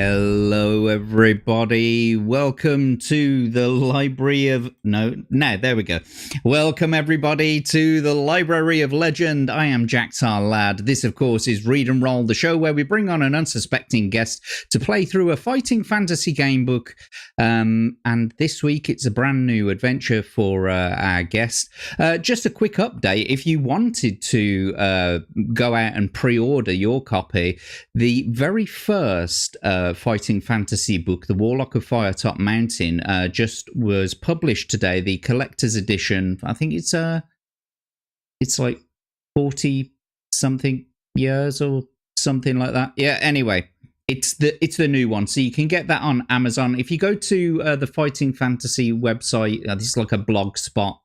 Hello, everybody. Welcome to the Library of... there we go. Welcome, everybody, to the Library of Legend. I am Jaxar Lad. This, of course, is Read and Roll, the show where we bring on an unsuspecting guest to play through a fighting fantasy game book. And this week, it's a brand new adventure for our guest. Just a quick update. If you wanted to go out and pre-order your copy, the very first fighting fantasy book, The Warlock of Firetop Mountain, just was published today. The collector's edition. I think it's like 40 something years or something like that. Yeah. Anyway, it's the new one, so you can get that on Amazon. If you go to the fighting fantasy website, this is like a blog spot.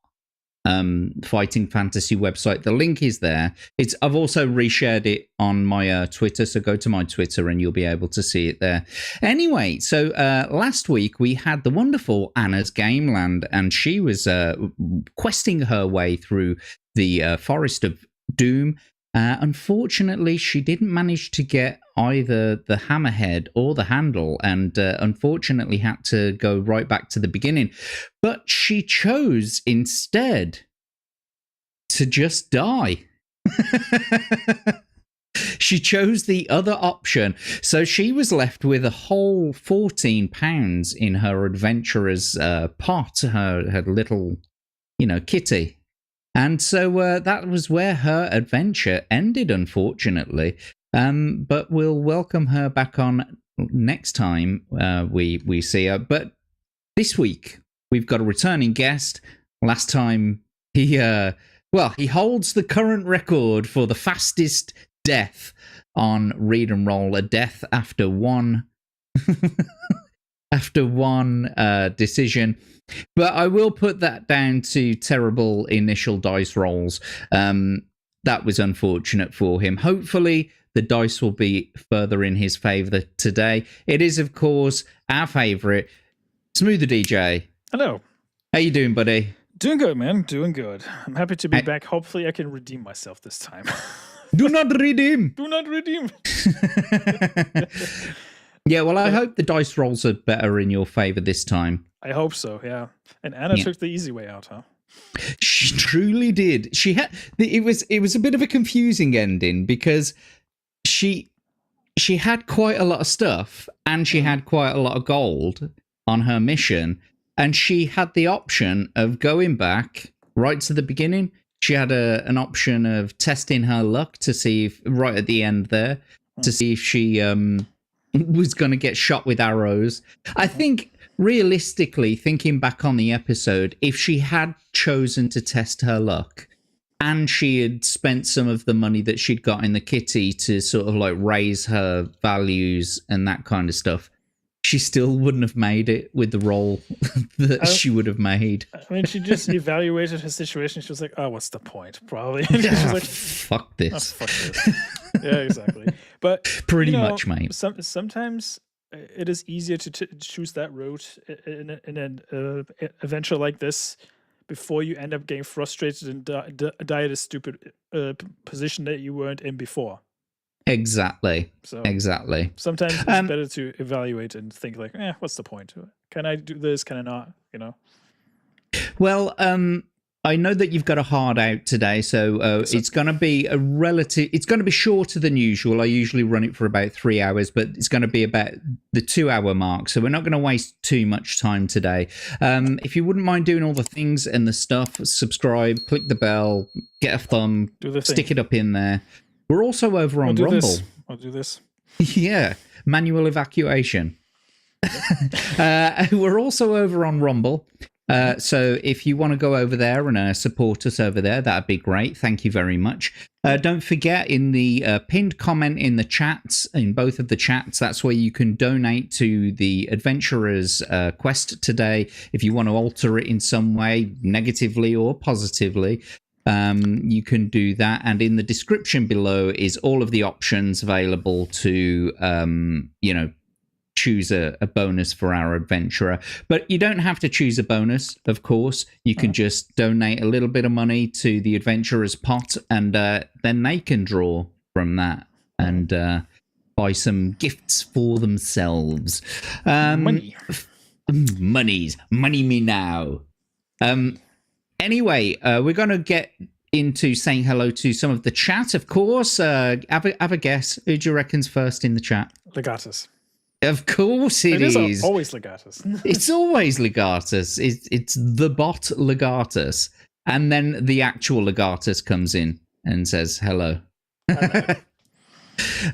Fighting fantasy website. The link is there. I've also reshared it on my Twitter, so go to my Twitter and you'll be able to see it there. Anyway, so last week we had the wonderful Anna's Gameland, and she was questing her way through the Forest of Doom. Unfortunately, she didn't manage to get either the hammerhead or the handle, and unfortunately had to go right back to the beginning. But she chose instead to just die. She chose the other option. So she was left with a whole £14 in her adventurer's pot, her little, kitty. And so that was where her adventure ended, unfortunately. But we'll welcome her back on next time we see her. But this week, we've got a returning guest. Last time, he holds the current record for the fastest death on Read and Roll, a death after one decision. But I will put that down to terrible initial dice rolls. That was unfortunate for him. Hopefully, the dice will be further in his favour today. It is, of course, our favourite, Smu the DJ. Hello. How you doing, buddy? Doing good, man. Doing good. I'm happy to be back. Hopefully, I can redeem myself this time. Do not redeem. Do not redeem. Yeah, well, I hope the dice rolls are better in your favour this time. I hope so, yeah. And Anna took the easy way out, huh? She truly did. She had it was a bit of a confusing ending because she had quite a lot of stuff and she had quite a lot of gold on her mission, and she had the option of going back right to the beginning. She had an option of testing her luck to see if right at the end there to see if she was going to get shot with arrows. I think realistically, thinking back on the episode, if she had chosen to test her luck and she had spent some of the money that she'd got in the kitty to sort of like raise her values and that kind of stuff, she still wouldn't have made it with the roll that she would have made. I mean, she just evaluated her situation. She was like, oh, what's the point? Probably. She was like, fuck this. Oh, fuck this. Yeah, exactly. But pretty much, mate. Sometimes it is easier to choose that route in an adventure like this before you end up getting frustrated and die at a stupid position that you weren't in before. Exactly. Exactly. Sometimes it's better to evaluate and think like, what's the point? Can I do this? Can I not? Well, I know that you've got a hard out today, so it's going to be it's going to be shorter than usual. I usually run it for about 3 hours, but it's going to be about the 2-hour mark. So we're not going to waste too much time today. If you wouldn't mind doing all the things and the stuff, subscribe, click the bell, get a thumb, stick it up in there. We're also over on Rumble. I'll do this. Yeah, manual evacuation. We're also over on Rumble. So if you want to go over there and support us over there, that'd be great. Thank you very much. Don't forget, in the pinned comment in the chats, in both of the chats, that's where you can donate to the Adventurer's quest today. If you want to alter it in some way, negatively or positively, you can do that. And in the description below is all of the options available to, choose a bonus for our adventurer. But you don't have to choose a bonus, of course. You can just donate a little bit of money to the adventurer's pot, and then they can draw from that. And buy some gifts for themselves. Money. Money me now. Anyway, we're going to get into saying hello to some of the chat, of course. Have a guess. Who do you reckon's first in the chat? Legatus. Of course it is. Always Legatus. It's always Legatus. It's the bot Legatus. And then the actual Legatus comes in and says hello.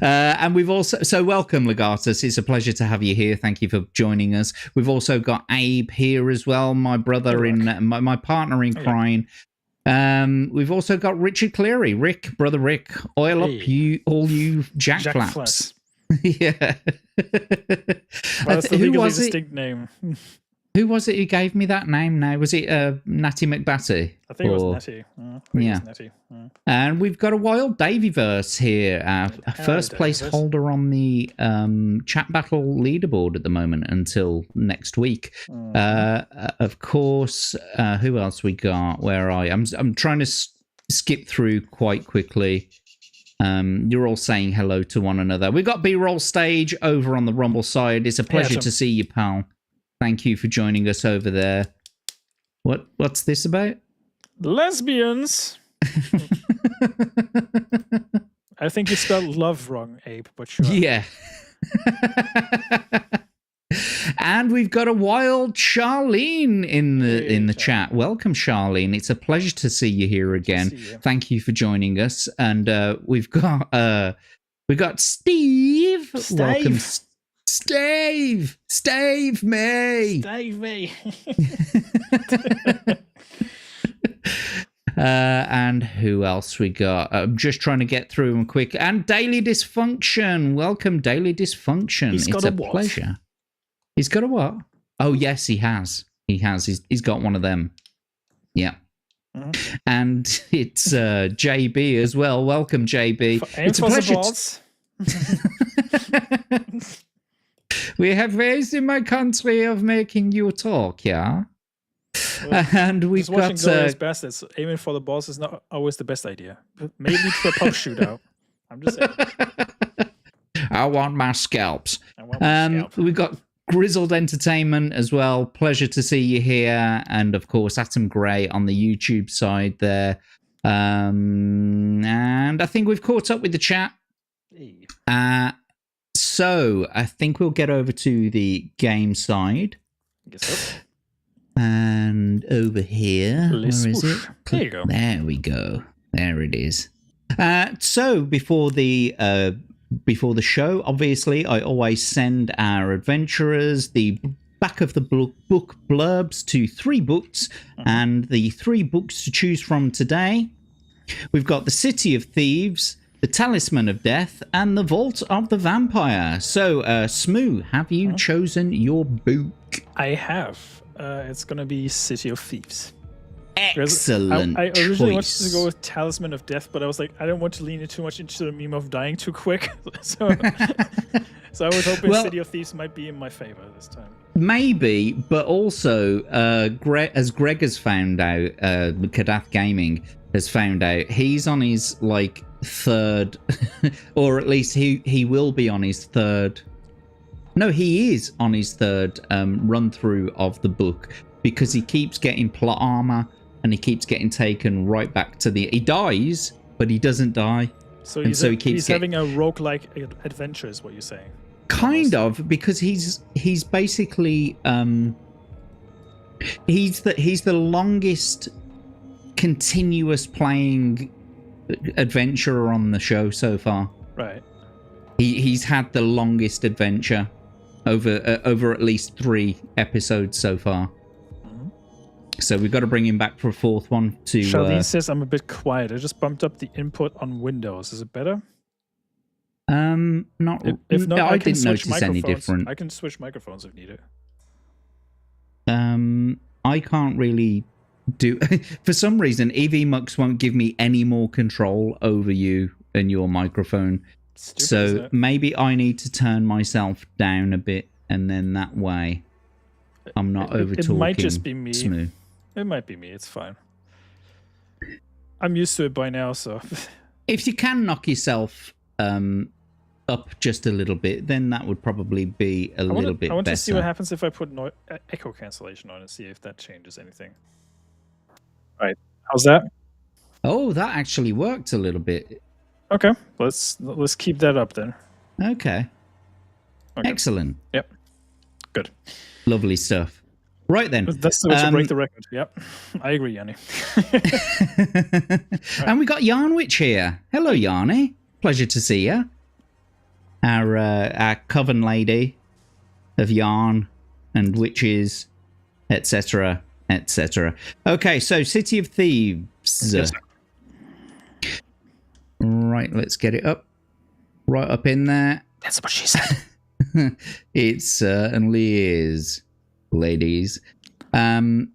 And we've also, so welcome Legatus. It's a pleasure to have you here. Thank you for joining us. We've also got Abe here as well, my brother my partner in crime. We've also got Richard Cleary. Brother Rick, oil up all you jack flaps. Yeah. Well, that's the legally distinct name. Who was it who gave me that name now? Was it Natty McBatty? I think it was Natty. Yeah. Natty. And we've got a Wild Davyverse here, our first place holder on the chat battle leaderboard at the moment until next week. Of course, who else we got? Where are you? I'm trying to skip through quite quickly. You're all saying hello to one another. We've got B-Roll Stage over on the Rumble side. It's a pleasure to see you, pal. Thank you for joining us over there. What's this about? Lesbians. I think you spelled love wrong, Abe, but sure. Yeah. And we've got a Wild Charlene in the chat. Welcome, Charlene. It's a pleasure to see you here again. Thank you for joining us. And we've got Steve. Welcome, Stave me. And who else we got? I'm just trying to get through them quick. And Daily Dysfunction. Welcome, Daily Dysfunction. It's a pleasure. He's got a what? Oh, yes, he has. He's got one of them. Yeah. Mm-hmm. And it's JB as well. Welcome, JB. It's a pleasure. We have ways in my country of making you talk, yeah? Well, and we've got... Glorious Bastards. Aiming for the balls is not always the best idea. But maybe to a pub shootout. I'm just saying. I want my scalps. We've got Grizzled Entertainment as well. Pleasure to see you here. And, of course, Atom Grey on the YouTube side there. And I think we've caught up with the chat. So I think we'll get over to the game side. I guess so. And over here, where is it? There you go. There we go. There it is. So before the show, obviously, I always send our adventurers the back of the book blurbs to 3 books, and the 3 books to choose from today. We've got The City of Thieves, The Talisman of Death, and The Vault of the Vampire. So, Smu, have you chosen your book? I have. It's going to be City of Thieves. Excellent I originally wanted to go with Talisman of Death, but I was like, I don't want to lean too much into the meme of dying too quick. So I was hoping City of Thieves might be in my favor this time. Maybe, but also, as Greg has found out, Kadath Gaming has found out, he's on his, 3rd, or at least he will be on his 3rd. No, he is on his 3rd run-through of the book, because he keeps getting plot armor, and he keeps getting taken right back to the... He dies, but he doesn't die. So he's having a roguelike adventure, is what you're saying? Kind of, because he's basically... he's the longest continuous playing adventurer on the show so far. Right. He's had the longest adventure over at least 3 episodes so far. So we've got to bring him back for a 4th one to... Charlene says I'm a bit quiet. I just bumped up the input on Windows. Is it better? Not... If not, I didn't notice any different. I can switch microphones if needed. I can't really do... For some reason, EVMux won't give me any more control over you and your microphone. Stupid, so maybe I need to turn myself down a bit, and then that way I'm not over-talking. It might just be me. Smooth. It might be me. It's fine. I'm used to it by now, so... If you can knock yourself up just a little bit, then that would probably be a little bit better. I want to see what happens if I put echo cancellation on and see if that changes anything. All right, how's that? Oh, that actually worked a little bit. Okay, let's keep that up then. Okay. Excellent. Yep. Good. Lovely stuff. Right then. That's the way to break the record. Yep. I agree, Yanni. And we got Yarnwich here. Hello, Yarny. Pleasure to see you. Our coven lady of yarn and witches, etc., etc. Okay, so City of Thieves. Yes. Right, let's get it up. Right up in there. That's what she said. It certainly is, ladies. Right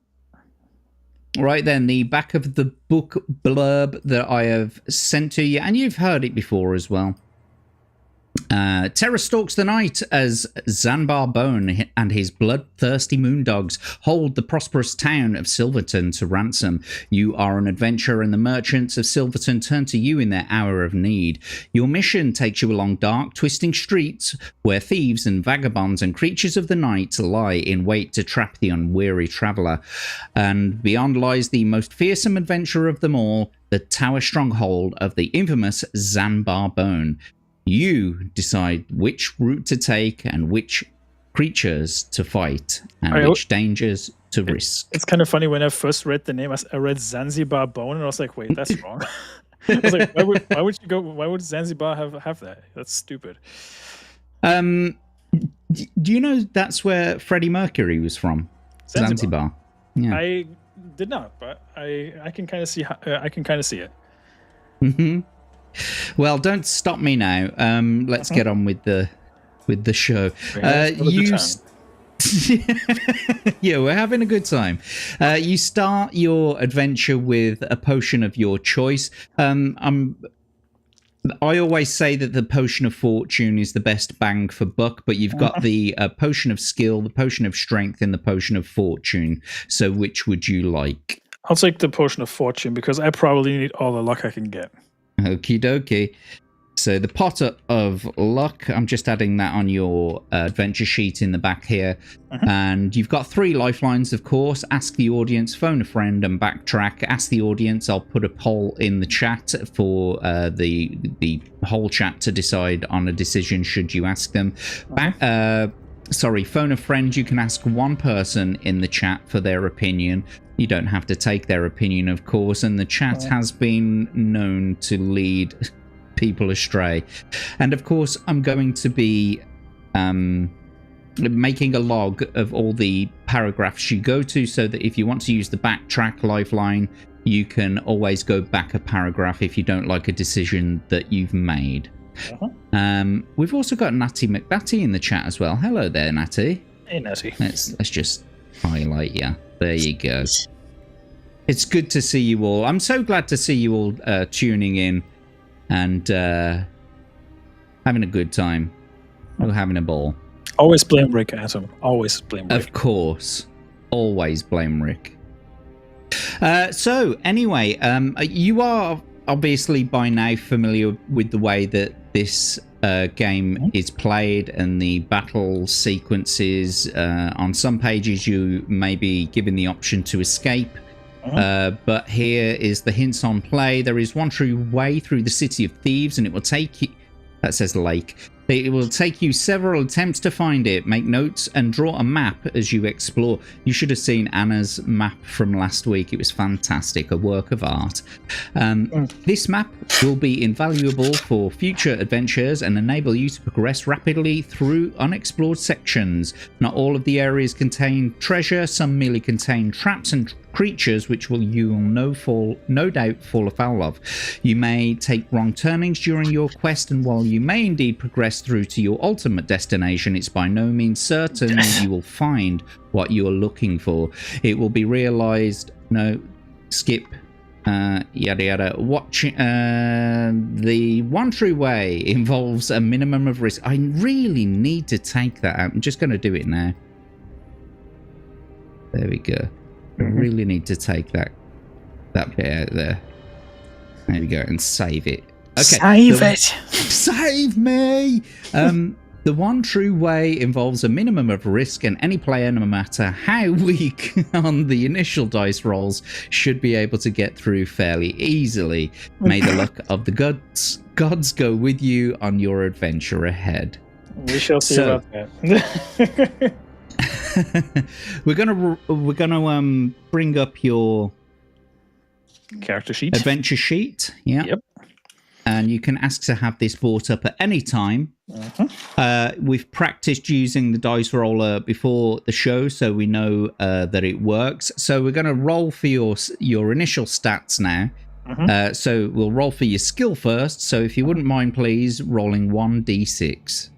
then, the back of the book blurb that I have sent to you, and you've heard it before as well. Terror stalks the night as Zanbar Bone and his bloodthirsty moondogs hold the prosperous town of Silverton to ransom. You are an adventurer, and the merchants of Silverton turn to you in their hour of need. Your mission takes you along dark, twisting streets where thieves and vagabonds and creatures of the night lie in wait to trap the unweary traveller. And beyond lies the most fearsome adventure of them all, the tower stronghold of the infamous Zanbar Bone. You decide which route to take and which creatures to fight and which dangers to risk. It's kind of funny when I first read the name, I read Zanzibar Bone, and I was like, wait, that's wrong. I was like, why would Zanzibar have that? That's stupid. Do you know that's where Freddie Mercury was from? Zanzibar. Yeah. I did not, but I can kind of see it. Mm-hmm. Well, don't stop me now. Let's get on with the show. Yeah, we're having a good time. You start your adventure with a potion of your choice. I always say that the potion of fortune is the best bang for buck, but you've got the potion of skill, the potion of strength, and the potion of fortune. So which would you like? I'll take the potion of fortune because I probably need all the luck I can get. Okie dokie. So the pot of luck, I'm just adding that on your adventure sheet in the back here. And you've got 3 lifelines, of course. Ask the audience, phone a friend, and backtrack. Ask the audience. I'll put a poll in the chat for the whole chat to decide on a decision should you ask them. Phone a friend. You can ask one person in the chat for their opinion. You don't have to take their opinion, of course, and the chat has been known to lead people astray. And of course, I'm going to be making a log of all the paragraphs you go to, so that if you want to use the backtrack lifeline, you can always go back a paragraph if you don't like a decision that you've made. We've also got Natty McBatty in the chat as well. Hello there, Natty. Hey, Natty. Let's just highlight you. There you go. It's good to see you all. I'm so glad to see you all tuning in and having a good time. We're having a ball. Always blame Rick, Atom. Always blame Rick. Of course. Always blame Rick. So, anyway, you are obviously by now familiar with the way that this game is played and the battle sequences. On some pages you may be given the option to escape, but here is the hints on play. There is one true way through the City of Thieves, and it will take you... That says lake. It will take you several attempts to find it. Make notes and draw a map as you explore. You should have seen Anna's map from last week. It was fantastic, a work of art. This map will be invaluable for future adventures and enable you to progress rapidly through unexplored sections. Not all of the areas contain treasure. Some merely contain traps and creatures which you will no doubt fall afoul of. You may take wrong turnings during your quest, and while you may indeed progress through to your ultimate destination, it's by no means certain that you will find what you are looking for. It will be realized, skip, yada yada. The one true way involves a minimum of risk. I really need to take that out. I'm just going to do it now. There we go. I really need to take that bit out there. There we go, and save it. Save it! Save me! The one true way involves a minimum of risk, and any player, no matter how weak on the initial dice rolls, should be able to get through fairly easily. May the luck of the gods go with you on your adventure ahead. We shall see about that. We're gonna bring up your character sheet, adventure sheet. Yeah. Yep. And you can ask to have this brought up at any time. We've practiced using the dice roller before the show, so we know that it works. So we're going to roll for your initial stats now. So we'll roll for your skill first. So if you wouldn't mind, please, rolling 1d6.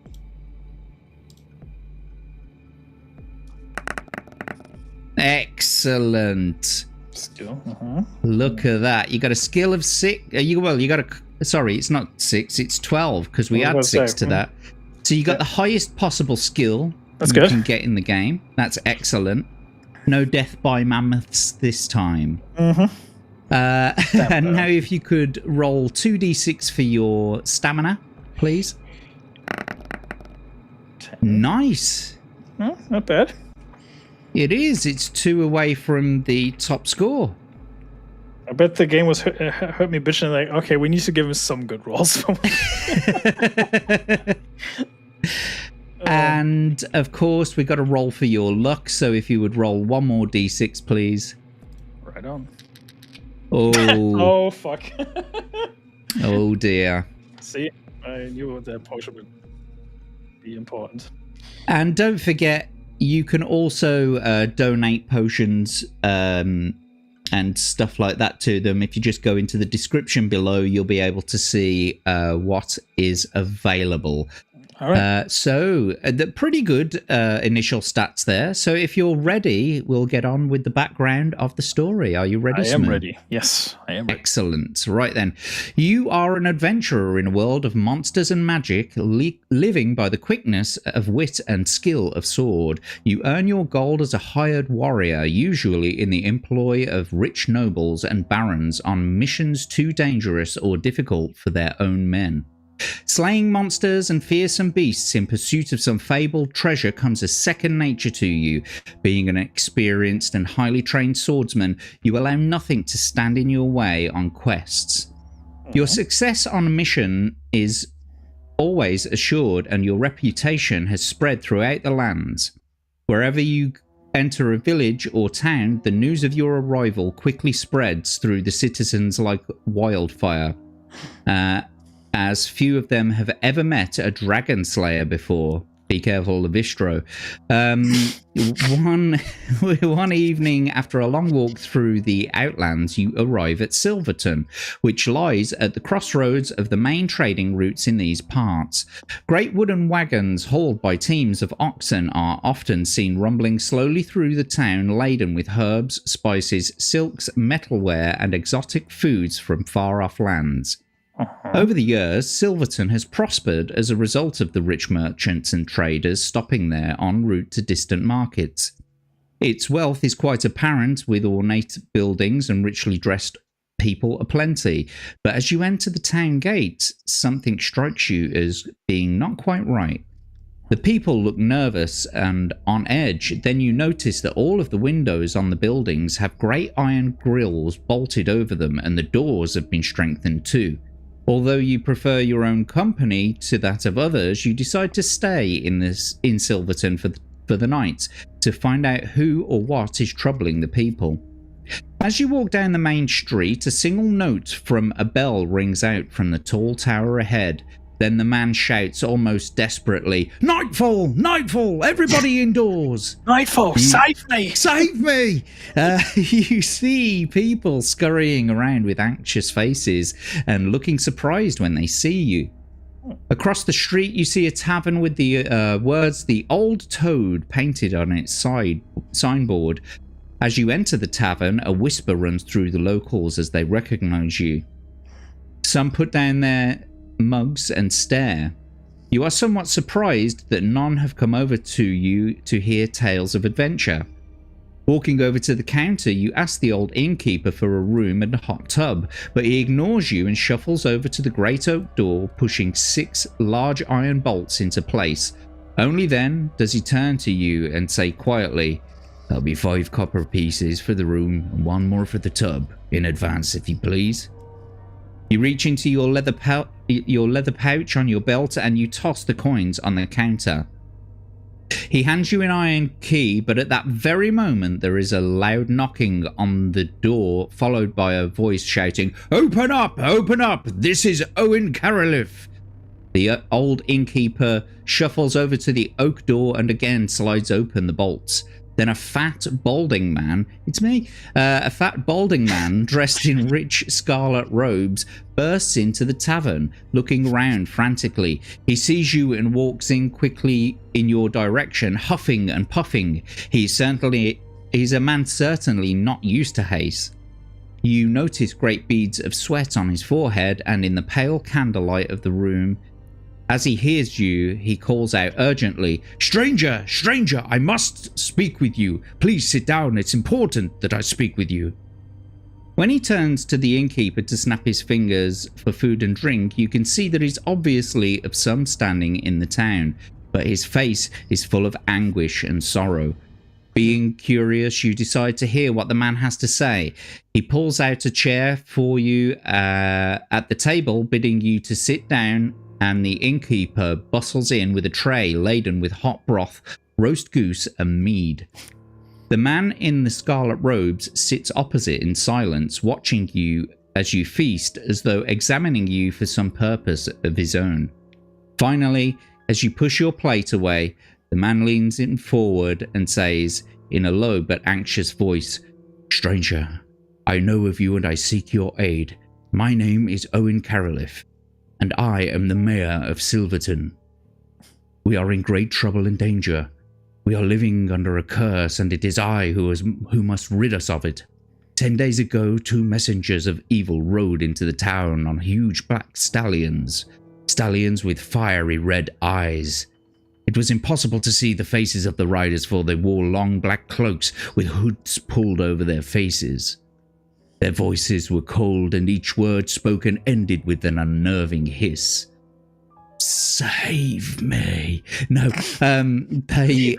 Excellent. Skill. Look at that. You got a skill of 6. You got a... Sorry, it's not 6, it's 12, because we add 6 to that. So you got the highest possible skill you can get in the game. That's excellent. No death by mammoths this time. And now if you could roll 2d6 for your stamina, please. 10. Nice. Not bad. It is. It's 2 away from the top score. I bet the game was hurt me bitching like, okay, we need to give him some good rolls. And of course, we got to roll for your luck. So if you would roll 1 more d6, please. Right on. Oh. Oh fuck. Oh dear. See, I knew that potion would be important. And don't forget, you can also donate potions and stuff like that to them. If you just go into the description below, you'll be able to see what is available. All right. So the pretty good initial stats there. So if you're ready, we'll get on with the background of the story. Are you ready, I am Smu? ready. Yes, I am ready. Excellent. Right then. You are an adventurer in a world of monsters and magic, living by the quickness of wit and skill of sword. You earn your gold as a hired warrior, usually in the employ of rich nobles and barons on missions too dangerous or difficult for their own men. Slaying monsters and fearsome beasts in pursuit of some fabled treasure comes as second nature to you. Being an experienced and highly trained swordsman, you allow nothing to stand in your way on quests. Your success on a mission is always assured, and your reputation has spread throughout the lands. Wherever you enter a village or town, the news of your arrival quickly spreads through the citizens like wildfire. As few of them have ever met a dragon slayer before. Be careful, Levistro. One evening, after a long walk through the Outlands, you arrive at Silverton, which lies at the crossroads of the main trading routes in these parts. Great wooden wagons hauled by teams of oxen are often seen rumbling slowly through the town, laden with herbs, spices, silks, metalware, and exotic foods from far-off lands. Over the years, Silverton has prospered as a result of the rich merchants and traders stopping there en route to distant markets. Its wealth is quite apparent, with ornate buildings and richly dressed people aplenty. But as you enter the town gates, something strikes you as being not quite right. The people look nervous and on edge. Then you notice that all of the windows on the buildings have great iron grills bolted over them, and the doors have been strengthened too. Although you prefer your own company to that of others, you decide to stay in Silverton for the night to find out who or what is troubling the people. As you walk down the main street, a single note from a bell rings out from the tall tower ahead. Then the man shouts almost desperately, "Nightfall! Nightfall! Everybody indoors!" Nightfall! Save me! Save me! You see people scurrying around with anxious faces and looking surprised when they see you. Across the street, you see a tavern with the words "The Old Toad" painted on its signboard. As you enter the tavern, a whisper runs through the locals as they recognize you. Some put down their mugs and stare. You are somewhat surprised that none have come over to you to hear tales of adventure. Walking over to the counter, you ask the old innkeeper for a room and a hot tub, but he ignores you and shuffles over to the great oak door, pushing 6 large iron bolts into place. Only then does he turn to you and say quietly, "There'll be 5 copper pieces for the room and 1 more for the tub, in advance if you please." You reach into your leather pouch on your belt and you toss the coins on the counter. He hands you an iron key, but at that very moment there is a loud knocking on the door, followed by a voice shouting, "Open up! Open up! This is Owen Caroliff!" The old innkeeper shuffles over to the oak door and again slides open the bolts. Then a fat, balding man, it's me, a fat, balding man dressed in rich scarlet robes bursts into the tavern, looking round frantically. He sees you and walks in quickly in your direction, huffing and puffing. He's a man certainly not used to haste. You notice great beads of sweat on his forehead, and in the pale candlelight of the room, as he hears you, he calls out urgently, "Stranger, stranger, I must speak with you. Please sit down. It's important that I speak with you." When he turns to the innkeeper to snap his fingers for food and drink, you can see that he's obviously of some standing in the town, but his face is full of anguish and sorrow. Being curious, you decide to hear what the man has to say. He pulls out a chair for you at the table, bidding you to sit down, and the innkeeper bustles in with a tray laden with hot broth, roast goose and mead. The man in the scarlet robes sits opposite in silence, watching you as you feast, as though examining you for some purpose of his own. Finally, as you push your plate away, the man leans in forward and says, in a low but anxious voice, "Stranger, I know of you and I seek your aid. My name is Owen Caroliff, and I am the mayor of Silverton. We are in great trouble and danger. We are living under a curse, and it is I who must rid us of it. 10 days ago, 2 messengers of evil rode into the town on huge black stallions with fiery red eyes. It was impossible to see the faces of the riders, for they wore long black cloaks with hoods pulled over their faces. Their voices were cold, and each word spoken ended with an unnerving hiss. Save me. No, they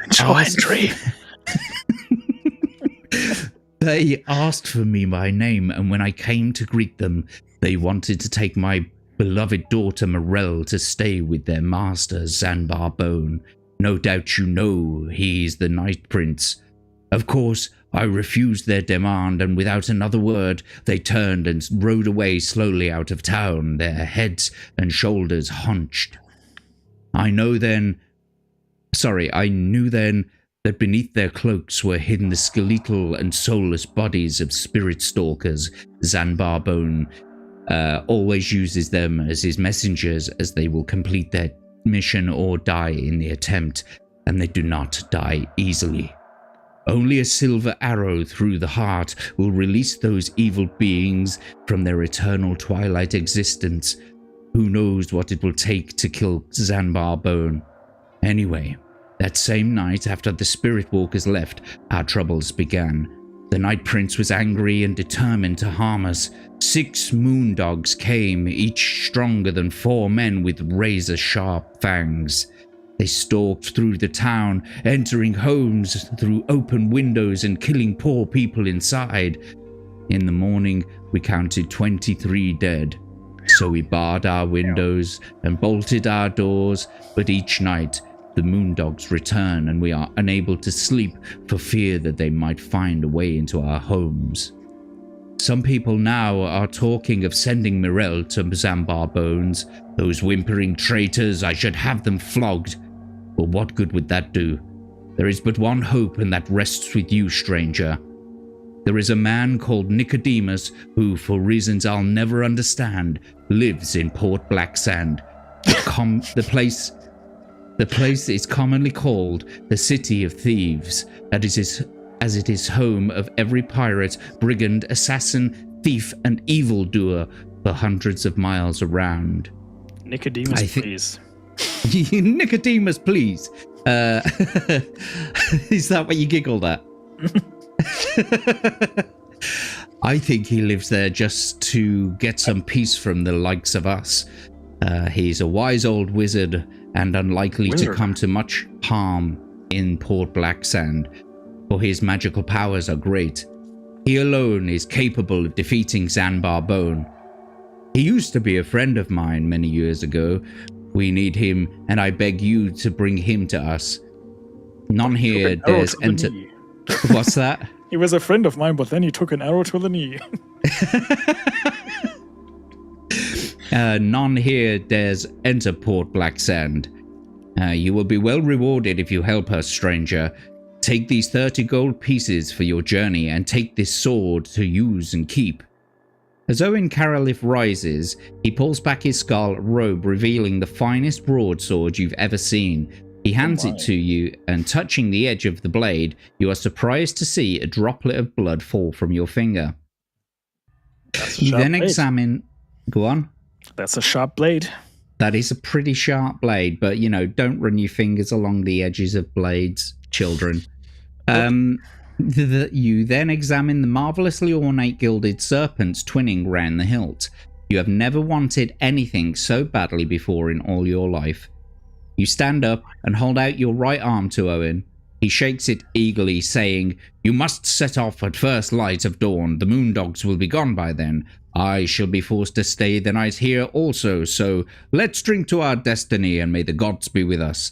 They asked for me by name, and when I came to greet them, they wanted to take my beloved daughter Morel to stay with their master, Zanbar Bone. No doubt you know he's the Night Prince. Of course, I refused their demand, and without another word, they turned and rode away slowly out of town, their heads and shoulders hunched. I knew then that beneath their cloaks were hidden the skeletal and soulless bodies of spirit stalkers. Zanbar Bone always uses them as his messengers, as they will complete their mission or die in the attempt, and they do not die easily. Only a silver arrow through the heart will release those evil beings from their eternal twilight existence. Who knows what it will take to kill Zanbar Bone? Anyway, that same night after the Spirit Walkers left, our troubles began. The Night Prince was angry and determined to harm us. 6 moon dogs came, each stronger than 4 men with razor-sharp fangs. They stalked through the town, entering homes through open windows and killing poor people inside. In the morning, we counted 23 dead. So we barred our windows and bolted our doors, but each night the moondogs return and we are unable to sleep for fear that they might find a way into our homes. Some people now are talking of sending Morel to Zanbar Bones. Those whimpering traitors, I should have them flogged. But what good would that do? There is but one hope, and that rests with you, stranger. There is a man called Nicodemus who, for reasons I'll never understand, lives in Port Blacksand. The place is commonly called the City of Thieves, as it is home of every pirate, brigand, assassin, thief, and evildoer for hundreds of miles around. Nicodemus, please. Nicodemus, please. Is that what you giggled at? I think he lives there just to get some peace from the likes of us. He's a wise old wizard and unlikely to come to much harm in Port Blacksand, for his magical powers are great. He alone is capable of defeating Zanbar Bone. He used to be a friend of mine many years ago. We need him, and I beg you to bring him to us. None here dares enter. What's that? He was a friend of mine, but then he took an arrow to the knee. None here dares enter Port Blacksand. You will be well rewarded if you help us, stranger. Take these 30 gold pieces for your journey, and take this sword to use and keep. As Owen Carolif rises, he pulls back his scarlet robe, revealing the finest broadsword you've ever seen. He hands it to you, and touching the edge of the blade, you are surprised to see a droplet of blood fall from your finger. You then examine... Go on. That's a sharp blade. That is a pretty sharp blade, but, you know, don't run your fingers along the edges of blades, children. You then examine the marvelously ornate gilded serpents twinning round the hilt. You have never wanted anything so badly before in all your life. You stand up and hold out your right arm to Owen. He shakes it eagerly, saying, "You must set off at first light of dawn. The moondogs will be gone by then. I shall be forced to stay the night here also, so let's drink to our destiny and may the gods be with us."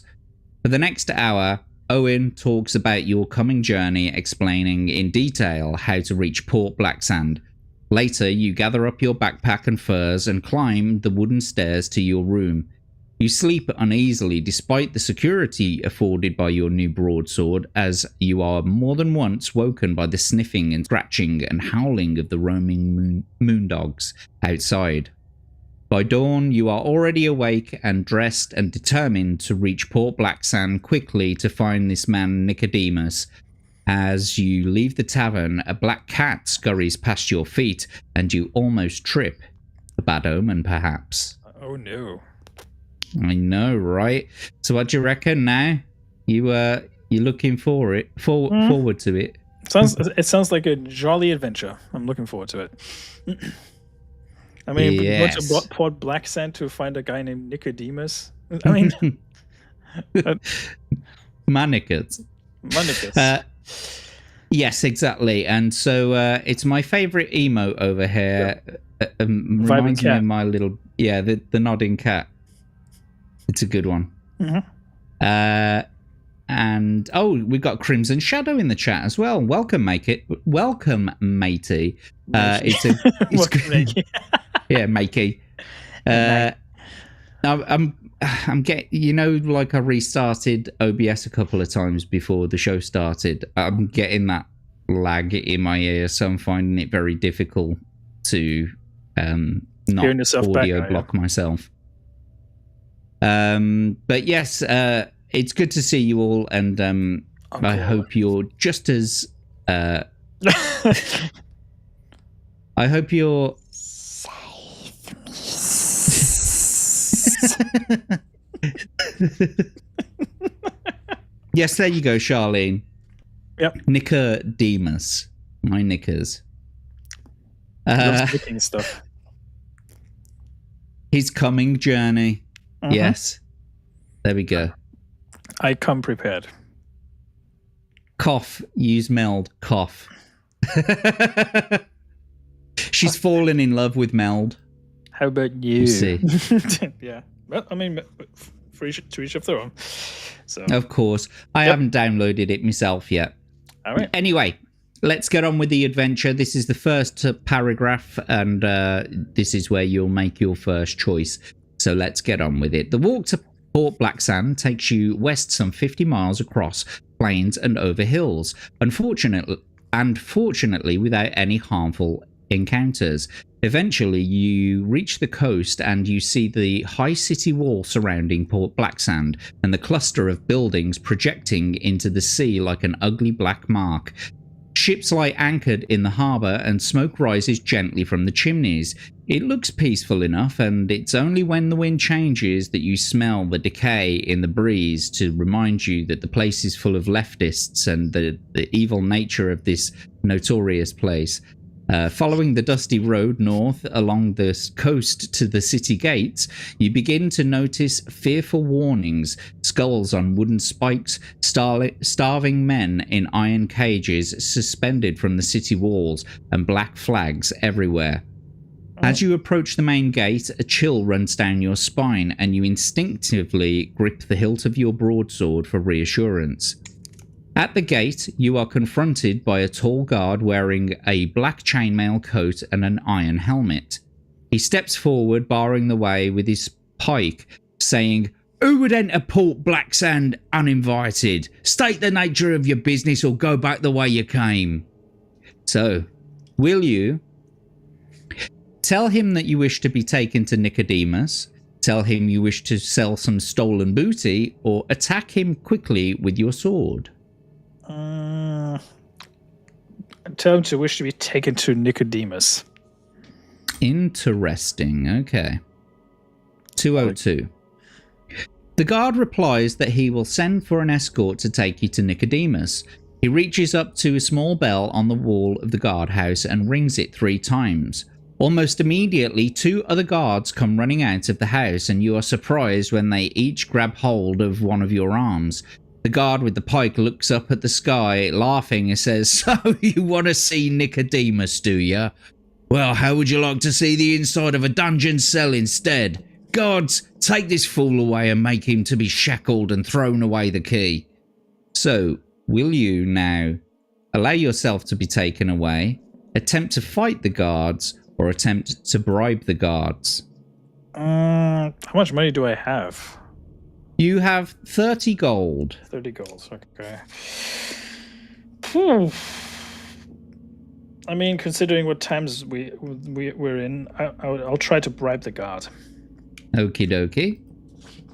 For the next hour, Owen talks about your coming journey, explaining in detail how to reach Port Blacksand. Later, you gather up your backpack and furs and climb the wooden stairs to your room. You sleep uneasily despite the security afforded by your new broadsword, as you are more than once woken by the sniffing and scratching and howling of the roaming moondogs outside. By dawn, you are already awake and dressed and determined to reach Port Blacksand quickly to find this man Nicodemus. As you leave the tavern, a black cat scurries past your feet and you almost trip. A bad omen, perhaps. Oh no. I know, right? So what do you reckon now? You're looking forward to it. It sounds like a jolly adventure. I'm looking forward to it. I mean, yes. We went to Port Blacksand to find a guy named Nicodemus. I mean, Manicus. Yes, exactly. And so it's my favorite emote over here. Yeah. Reminds me of my little the nodding cat. It's a good one. Mm-hmm. And we've got Crimson Shadow in the chat as well. Welcome, matey. It's Matey. Yeah, matey. I'm getting, like I restarted OBS a couple of times before the show started. I'm getting that lag in my ear, so I'm finding it very difficult to not audio block myself. But yes, it's good to see you all, and I hope you're just as I hope you're Yes, there you go, Charlene. Yep. Nicodemus. My knickers. Picking stuff. His coming journey. Uh-huh. Yes. There we go. I come prepared. Cough. Use Meld. Cough. She's fallen in love with Meld. How about you? We'll see. Yeah. Well, I mean, to each of their own. So. Of course. I haven't downloaded it myself yet. All right. Anyway, let's get on with the adventure. This is the first paragraph, and this is where you'll make your first choice. So let's get on with it. The walk to Port Blacksand takes you west some 50 miles across plains and over hills, fortunately without any harmful encounters. Eventually, you reach the coast and you see the high city wall surrounding Port Blacksand and the cluster of buildings projecting into the sea like an ugly black mark. Ships lie anchored in the harbour and smoke rises gently from the chimneys. It looks peaceful enough, and it's only when the wind changes that you smell the decay in the breeze to remind you that the place is full of leftists and the evil nature of this notorious place. Following the dusty road north along the coast to the city gates, you begin to notice fearful warnings, skulls on wooden spikes, starving men in iron cages suspended from the city walls, and black flags everywhere. As you approach the main gate, a chill runs down your spine, and you instinctively grip the hilt of your broadsword for reassurance. At the gate, you are confronted by a tall guard wearing a black chainmail coat and an iron helmet. He steps forward, barring the way with his pike, saying, "Who would enter Port Blacksand uninvited? State the nature of your business or go back the way you came." So, will you tell him that you wish to be taken to Nicodemus, tell him you wish to sell some stolen booty, or attack him quickly with your sword? Tell him to wish to be taken to Nicodemus. Interesting. Okay. 202. The guard replies that he will send for an escort to take you to Nicodemus. He reaches up to a small bell on the wall of the guardhouse and rings it 3 times. Almost immediately, 2 other guards come running out of the house, and you are surprised when they each grab hold of one of your arms. The guard with the pike looks up at the sky, laughing, and says, "So you want to see Nicodemus, do you? Well, how would you like to see the inside of a dungeon cell instead? Guards, take this fool away and make him to be shackled and thrown away the key." So, will you now allow yourself to be taken away, attempt to fight the guards, or attempt to bribe the guards? How much money do I have? You have 30 gold. 30 gold, okay. Phew. I mean, considering what times we're in, I'll try to bribe the guard. Okie dokie.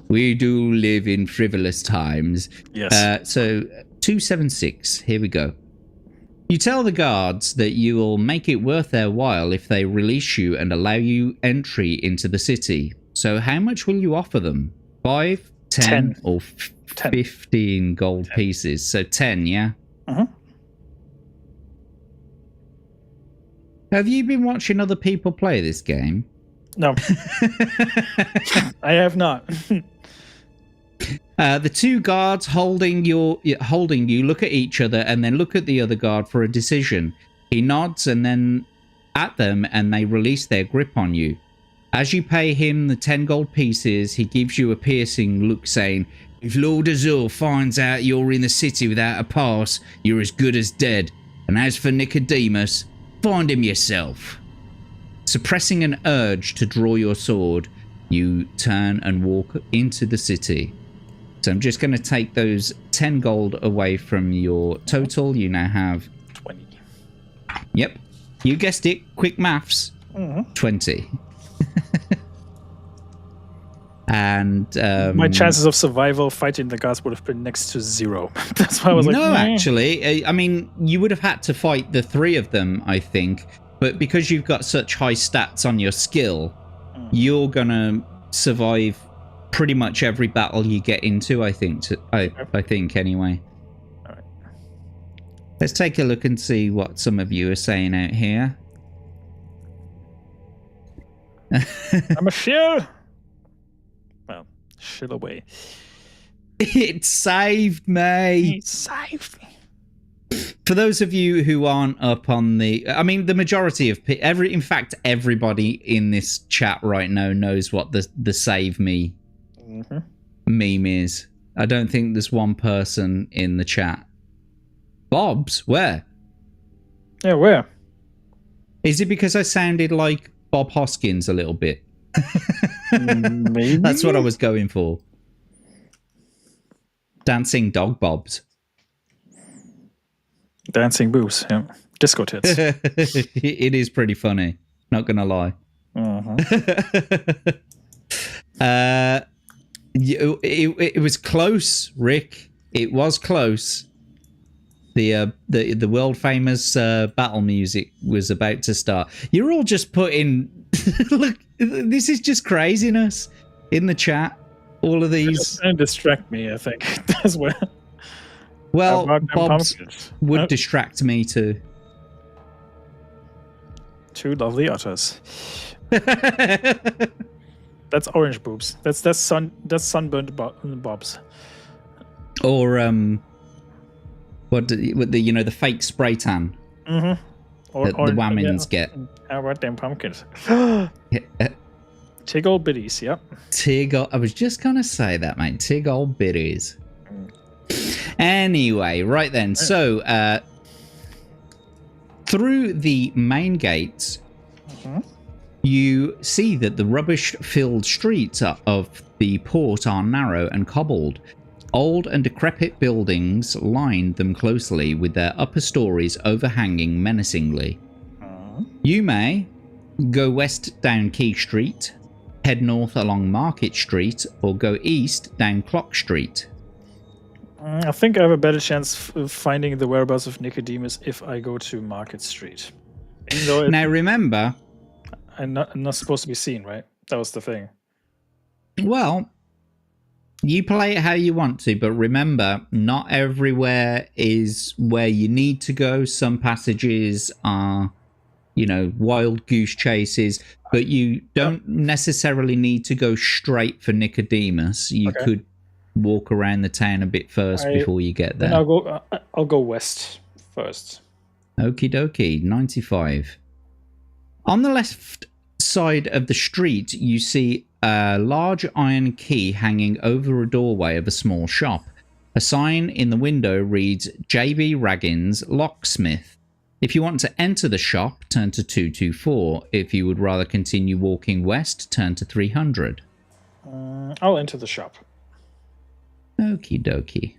We do live in frivolous times. Yes. So 276, here we go. You tell the guards that you will make it worth their while if they release you and allow you entry into the city. So how much will you offer them? 5, 10, or 15 gold pieces? So 10, yeah? Uh-huh. Have you been watching other people play this game? No. I have not. The 2 guards holding you look at each other and then look at the other guard for a decision. He nods and then at them, and they release their grip on you. As you pay him the 10 gold pieces, he gives you a piercing look, saying, "If Lord Azul finds out you're in the city without a pass, you're as good as dead. And as for Nicodemus, find him yourself." Suppressing an urge to draw your sword, you turn and walk into the city. So I'm just going to take those 10 gold away from your total. You now have 20. Yep. You guessed it. Quick maths. 20. And my chances of survival fighting the guards would have been next to 0. That's why I was like, no, meh. actually, I mean, you would have had to fight the 3 of them, I think. But because you've got such high stats on your skill, you're gonna survive pretty much every battle you get into. I think. I think anyway. All right. Let's take a look and see what some of you are saying out here. I'm a shill. Well, shill away. It saved me. It saved me. For those of you who aren't up on the, I mean, the majority of in fact, everybody in this chat right now knows what the save me meme is. I don't think there's one person in the chat. Bob's where? Yeah, where? Is it because I sounded like Bob Hoskins a little bit? Maybe. That's what I was going for. Dancing dog Bobs. Dancing boobs, yeah. Disco tits. It is pretty funny. Not gonna lie. It was close, Rick. It was close. The world famous battle music was about to start. You're all just putting look. This is just craziness in the chat. All of these and distract me, I think, as well. Well, Bob's would distract me too. Two lovely otters. That's orange boobs. That's sunburned Bobs. Or what the fake spray tan. Mm-hmm. That the women's get. How about them pumpkins? Tig old biddies, yep. I was just gonna say that, mate. Tig old biddies. Anyway, right then. So through the main gates, you see that the rubbish-filled streets of the port are narrow and cobbled. Old and decrepit buildings line them closely, with their upper stories overhanging menacingly. You may go west down Key Street, head north along Market Street, or go east down Clock Street. I think I have a better chance of finding the whereabouts of Nicodemus if I go to Market Street. Now remember, I'm not supposed to be seen, right? That was the thing. Well, you play it how you want to, but remember, not everywhere is where you need to go. Some passages are, wild goose chases, but you don't necessarily need to go straight for Nicodemus. You could walk around the town a bit first before you get there. I'll go west first. Okie dokie, 95. On the left side of the street, you see a large iron key hanging over a doorway of a small shop. A sign in the window reads JB Raggins Locksmith. If you want to enter the shop, turn to 224. If you would rather continue walking west, turn to 300. I'll enter the shop. Okie dokie.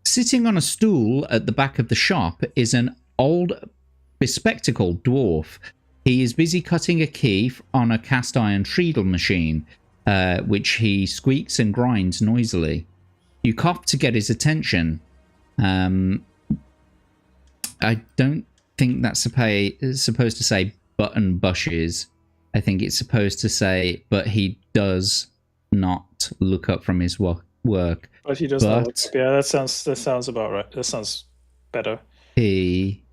Sitting on a stool at the back of the shop is an old, bespectacled dwarf. He is busy cutting a key on a cast iron treadle machine, which he squeaks and grinds noisily. You cough to get his attention. I don't think that's supposed to say button bushes. I think it's supposed to say, but he does not look up from his work. But he does not look up. Yeah, that sounds about right. That sounds better. He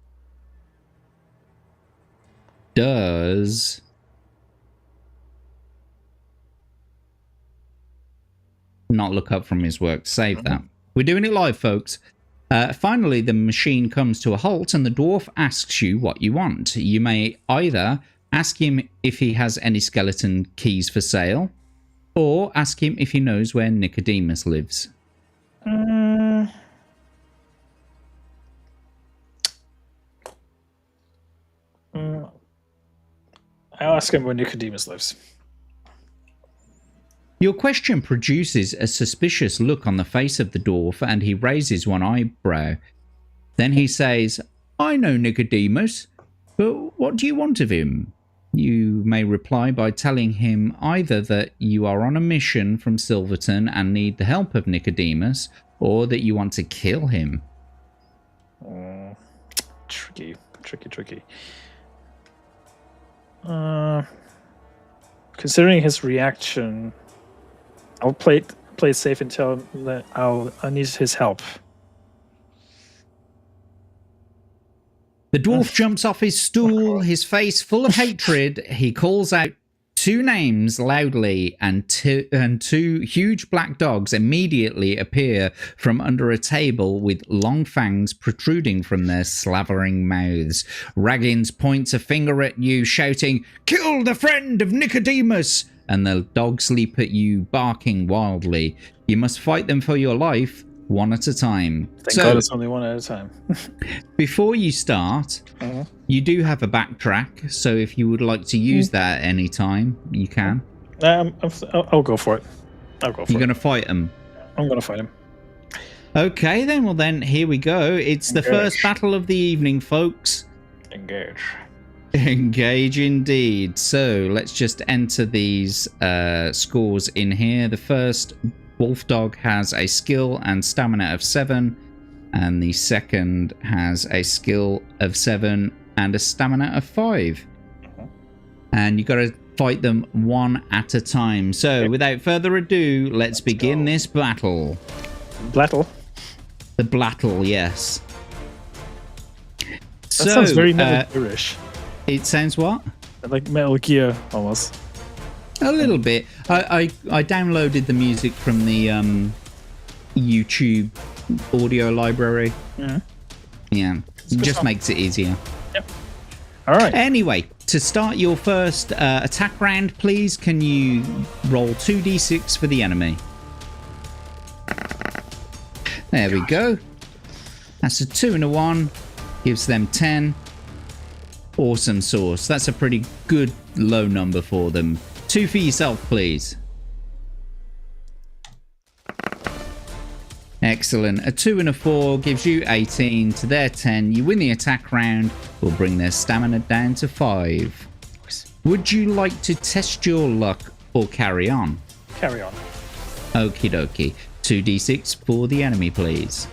does not look up from his work. Save that. We're doing it live, folks. Finally, the machine comes to a halt and the dwarf asks you what you want. You may either ask him if he has any skeleton keys for sale, or ask him if he knows where Nicodemus lives. I'll ask him where Nicodemus lives. Your question produces a suspicious look on the face of the dwarf, and he raises one eyebrow. Then he says, I know Nicodemus, but what do you want of him? You may reply by telling him either that you are on a mission from Silverton and need the help of Nicodemus, or that you want to kill him. Tricky. Considering his reaction, I'll play it safe and tell him that I need his help. The dwarf jumps off his stool, his face full of hatred. He calls out two names loudly, and two huge black dogs immediately appear from under a table with long fangs protruding from their slavering mouths. Raggins points a finger at you, shouting, "Kill the friend of Nicodemus!" And the dogs leap at you, barking wildly. You must fight them for your life, one at a time. Thank God it's only one at a time. Before you start, you do have a backtrack, so if you would like to use that at any time, you can. I'll go for it. You're going to fight them? I'm going to fight him. Okay, then. Well, then, here we go. It's the first battle of the evening, folks. Engage. Engage indeed. So let's just enter these scores in here. The first wolf dog has a skill and stamina of 7, and the second has a skill of 7 and a stamina of 5. And you got to fight them one at a time. So without further ado, let's begin this battle. Blattle. The Blattle, yes. That sounds very Metal Gear-ish. It sounds what? Like Metal Gear, almost. A little bit. I downloaded the music from the YouTube audio library. Yeah, it just makes it easier. Yep. All right. Anyway, to start your first attack round, please, can you roll 2d6 for the enemy? There we go. That's a 2 and a 1. Gives them 10. Awesome sauce. That's a pretty good low number for them. 2 for yourself, please. Excellent. A 2 and a 4 gives you 18 to their 10. You win the attack round. We'll bring their stamina down to 5. Would you like to test your luck or carry on? Carry on. Okie dokie. 2d6 for the enemy, please.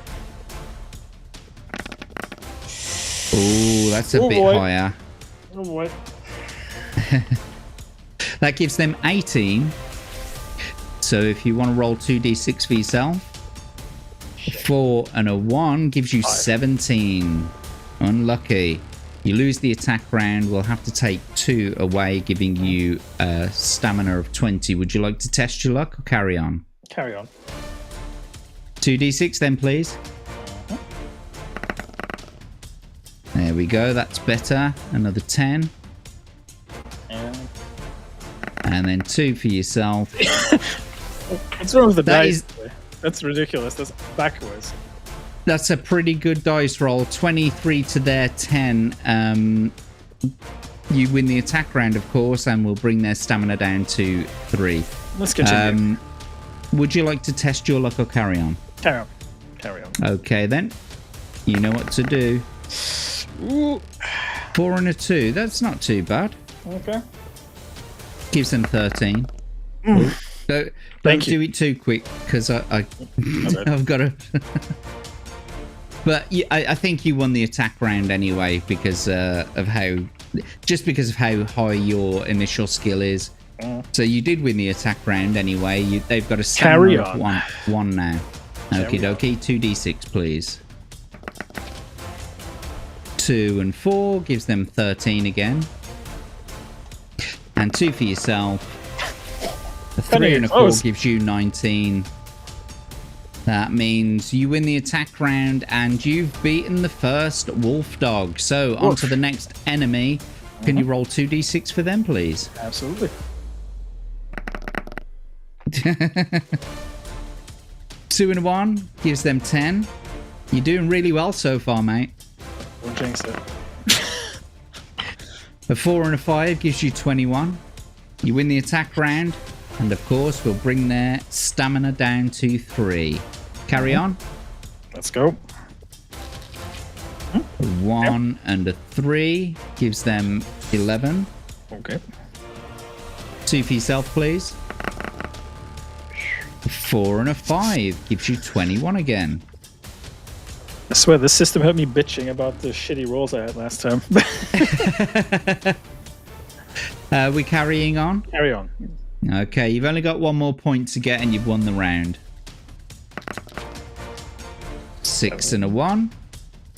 Oh, that's a bit higher. Oh boy. That gives them 18. So if you want to roll 2d6 for yourself, 4 and a 1 gives you 17. Unlucky. You lose the attack round. We'll have to take 2 away, giving you a stamina of 20. Would you like to test your luck or carry on? Carry on. 2d6 then, please. There we go. That's better. Another 10. And then 2 for yourself. What's wrong with the dice? Is, that's ridiculous. That's backwards. That's a pretty good dice roll. 23 to their 10. You win the attack round, of course, and we'll bring their stamina down to 3. Let's continue. Would you like to test your luck or carry on? Carry on. Carry on. Okay, then. You know what to do. Ooh. 4 and a 2. That's not too bad. Okay. Gives them 13. Don't do it too quick, because I've got to... But I think you won the attack round anyway, because of how... Just because of how high your initial skill is. So you did win the attack round anyway. They've got a stamina of 1 now. Okie dokie. 2d6, please. 2 and 4 gives them 13 again. And 2 for yourself. A 3 and a 4 gives you 19. That means you win the attack round and you've beaten the first wolf dog. So on to the next enemy. Can you roll 2d6 for them, please? Absolutely. 2 and a 1 gives them 10. You're doing really well so far, mate. Don't jinx it. A 4 and a 5 gives you 21. You win the attack round, and of course we'll bring their stamina down to 3. Carry on. Let's go. 1 and a 3 gives them 11. Okay. 2 for yourself, please. 4 and a 5 gives you 21 again. I swear, this system had me bitching about the shitty rolls I had last time. We carrying on? Carry on. Okay, you've only got 1 more point to get and you've won the round. 6 and a 1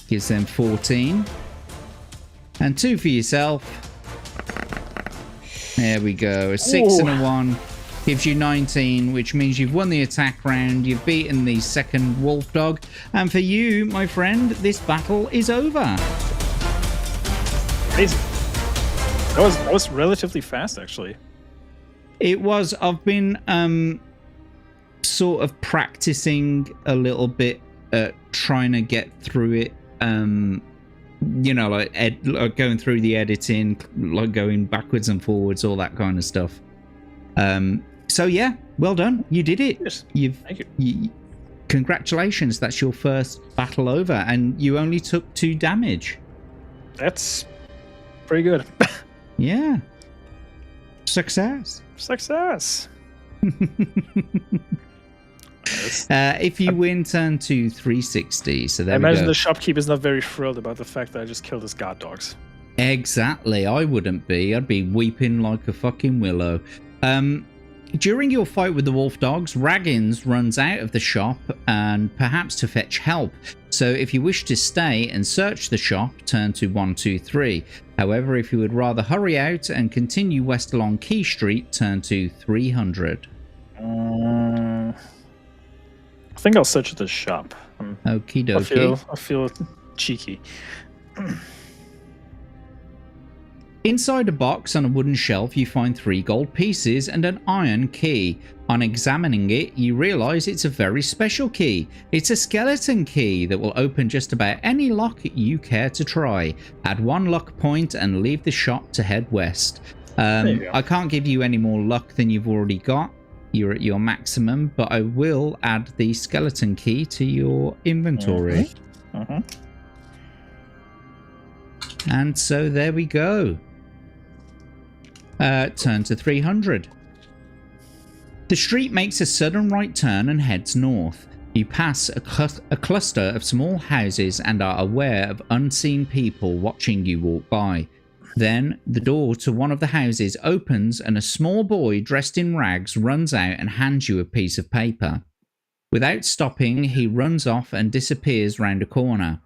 gives them 14. And 2 for yourself. There we go. A 6 and a 1 gives you 19, which means you've won the attack round. You've beaten the second wolf dog. And for you, my friend, this battle is over. Crazy. That was relatively fast, actually. It was. I've been sort of practicing a little bit at trying to get through it. You know, like going through the editing, like going backwards and forwards, all that kind of stuff. So yeah, well done. You did it. Yes. Thank you. Congratulations. That's your first battle over, and you only took 2 damage. That's pretty good. Yeah. Success. Success. If you win, turn to 360. So there I we imagine go. the shopkeeper's not very thrilled about the fact that I just killed his guard dogs. Exactly. I wouldn't be. I'd be weeping like a fucking willow. During your fight with the wolf dogs, Raggins runs out of the shop and perhaps to fetch help. So if you wish to stay and search the shop, turn to 123. However, if you would rather hurry out and continue west along Key Street, turn to 300. I think I'll search the shop. Okie dokie. I feel cheeky. Inside a box on a wooden shelf, you find 3 gold pieces and an iron key. On examining it, you realise it's a very special key. It's a skeleton key that will open just about any lock you care to try. Add 1 luck point and leave the shop to head west. I can't give you any more luck than you've already got. You're at your maximum, but I will add the skeleton key to your inventory. And so there we go. Turn to 300. The street makes a sudden right turn and heads north. You pass a cluster of small houses and are aware of unseen people watching you walk by. Then the door to one of the houses opens and a small boy dressed in rags runs out and hands you a piece of paper. Without stopping, he runs off and disappears round a corner.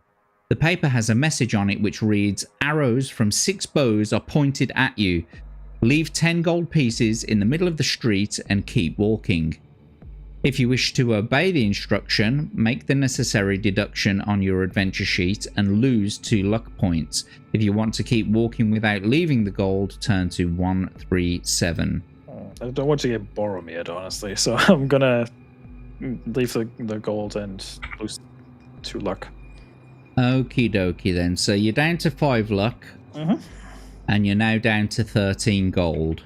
The paper has a message on it which reads, "Arrows from 6 bows are pointed at you. Leave 10 gold pieces in the middle of the street and keep walking." If you wish to obey the instruction, make the necessary deduction on your adventure sheet and lose 2 luck points. If you want to keep walking without leaving the gold, turn to 137. I don't want to get Boromir, honestly, so I'm gonna leave the gold and lose 2 luck. Okie dokie then. So you're down to 5 luck. And you're now down to 13 gold.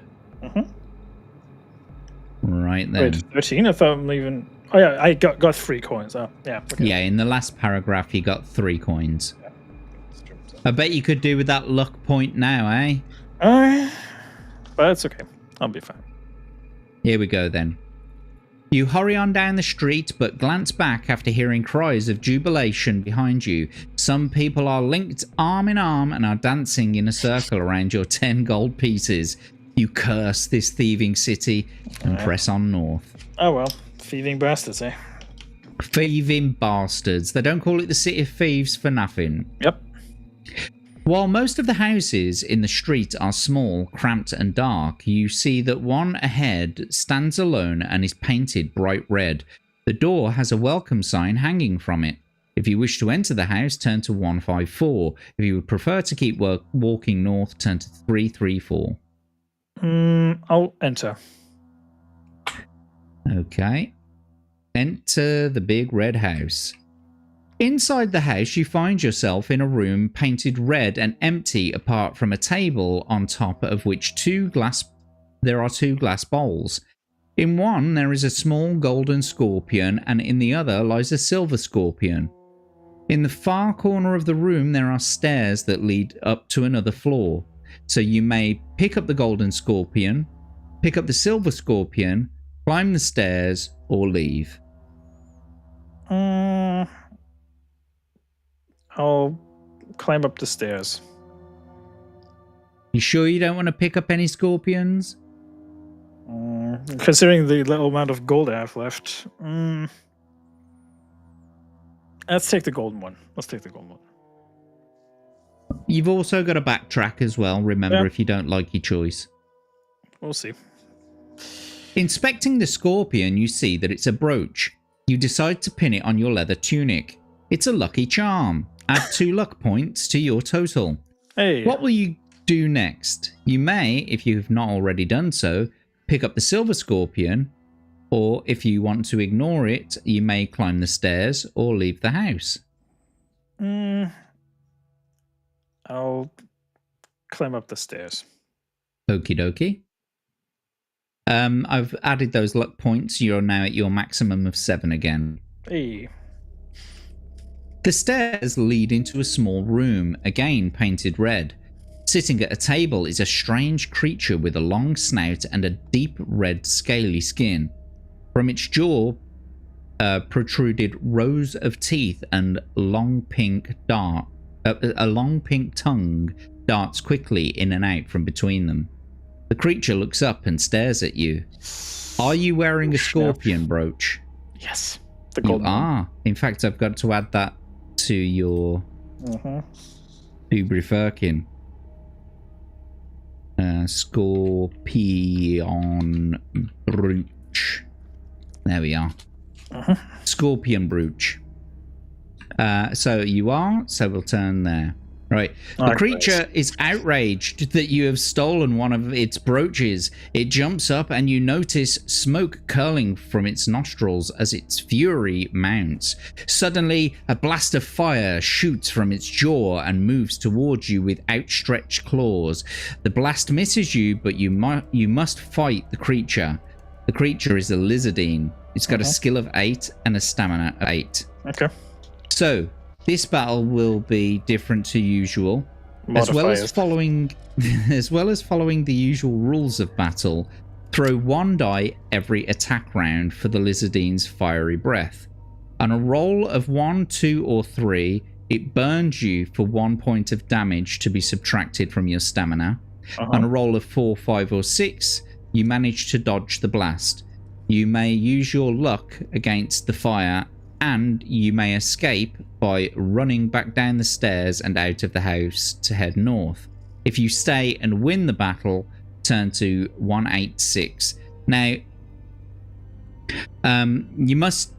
Right then. Wait, 13? I thought I'm leaving. Oh yeah, I got 3 coins. Oh yeah. Okay. Yeah, in the last paragraph you got 3 coins. Yeah, that's true. I bet you could do with that luck point now, eh? But it's okay. I'll be fine. Here we go then. You hurry on down the street, but glance back after hearing cries of jubilation behind you. Some people are linked arm in arm and are dancing in a circle around your 10 gold pieces. You curse this thieving city and press on north. Oh well, thieving bastards, eh? Thieving bastards. They don't call it the City of Thieves for nothing. Yep. While most of the houses in the street are small, cramped and dark, you see that one ahead stands alone and is painted bright red. The door has a welcome sign hanging from it. If you wish to enter the house, turn to 154. If you would prefer to keep walking north, turn to 334. I'll enter. Okay. Enter the big red house. Inside the house, you find yourself in a room painted red and empty apart from a table on top of which there are 2 glass bowls. In one, there is a small golden scorpion and in the other lies a silver scorpion. In the far corner of the room, there are stairs that lead up to another floor. So you may pick up the golden scorpion, pick up the silver scorpion, climb the stairs, or leave. I'll climb up the stairs. You sure you don't want to pick up any scorpions? Considering the little amount of gold I have left, let's take the golden one. You've also got to backtrack as well, remember, if you don't like your choice. We'll see. Inspecting the scorpion, you see that it's a brooch. You decide to pin it on your leather tunic. It's a lucky charm. Add 2 luck points to your total. Hey. What will you do next? You may, if you have not already done so, pick up the silver scorpion, or if you want to ignore it, you may climb the stairs or leave the house. I'll climb up the stairs. Okie dokie. I've added those luck points. You're now at your maximum of 7 again. Hey. The stairs lead into a small room, again painted red. Sitting at a table is a strange creature with a long snout and a deep red scaly skin. From its jaw protruded rows of teeth and a long pink tongue darts quickly in and out from between them. The creature looks up and stares at you. Are you wearing a scorpion brooch? Yes. The golden one. Ah, in fact, I've got to add that to your Dubrifirkin. Scorpion brooch. There we are. Scorpion brooch. So you are, so we'll turn there. Right. The creature is outraged that you have stolen one of its brooches. It jumps up and you notice smoke curling from its nostrils as its fury mounts. Suddenly, a blast of fire shoots from its jaw and moves towards you with outstretched claws. The blast misses you, but you must fight the creature. The creature is a lizardine. It's got a skill of 8 and a stamina of 8. Okay. So, this battle will be different to usual, as well as following the usual rules of battle. Throw 1 die every attack round for the lizardine's fiery breath. On a roll of 1, 2, or 3, it burns you for 1 point of damage to be subtracted from your stamina. On a roll of 4, 5, or 6, you manage to dodge the blast. You may use your luck against the fire, and you may escape by running back down the stairs and out of the house to head north. If you stay and win the battle, turn to 186. Now, you must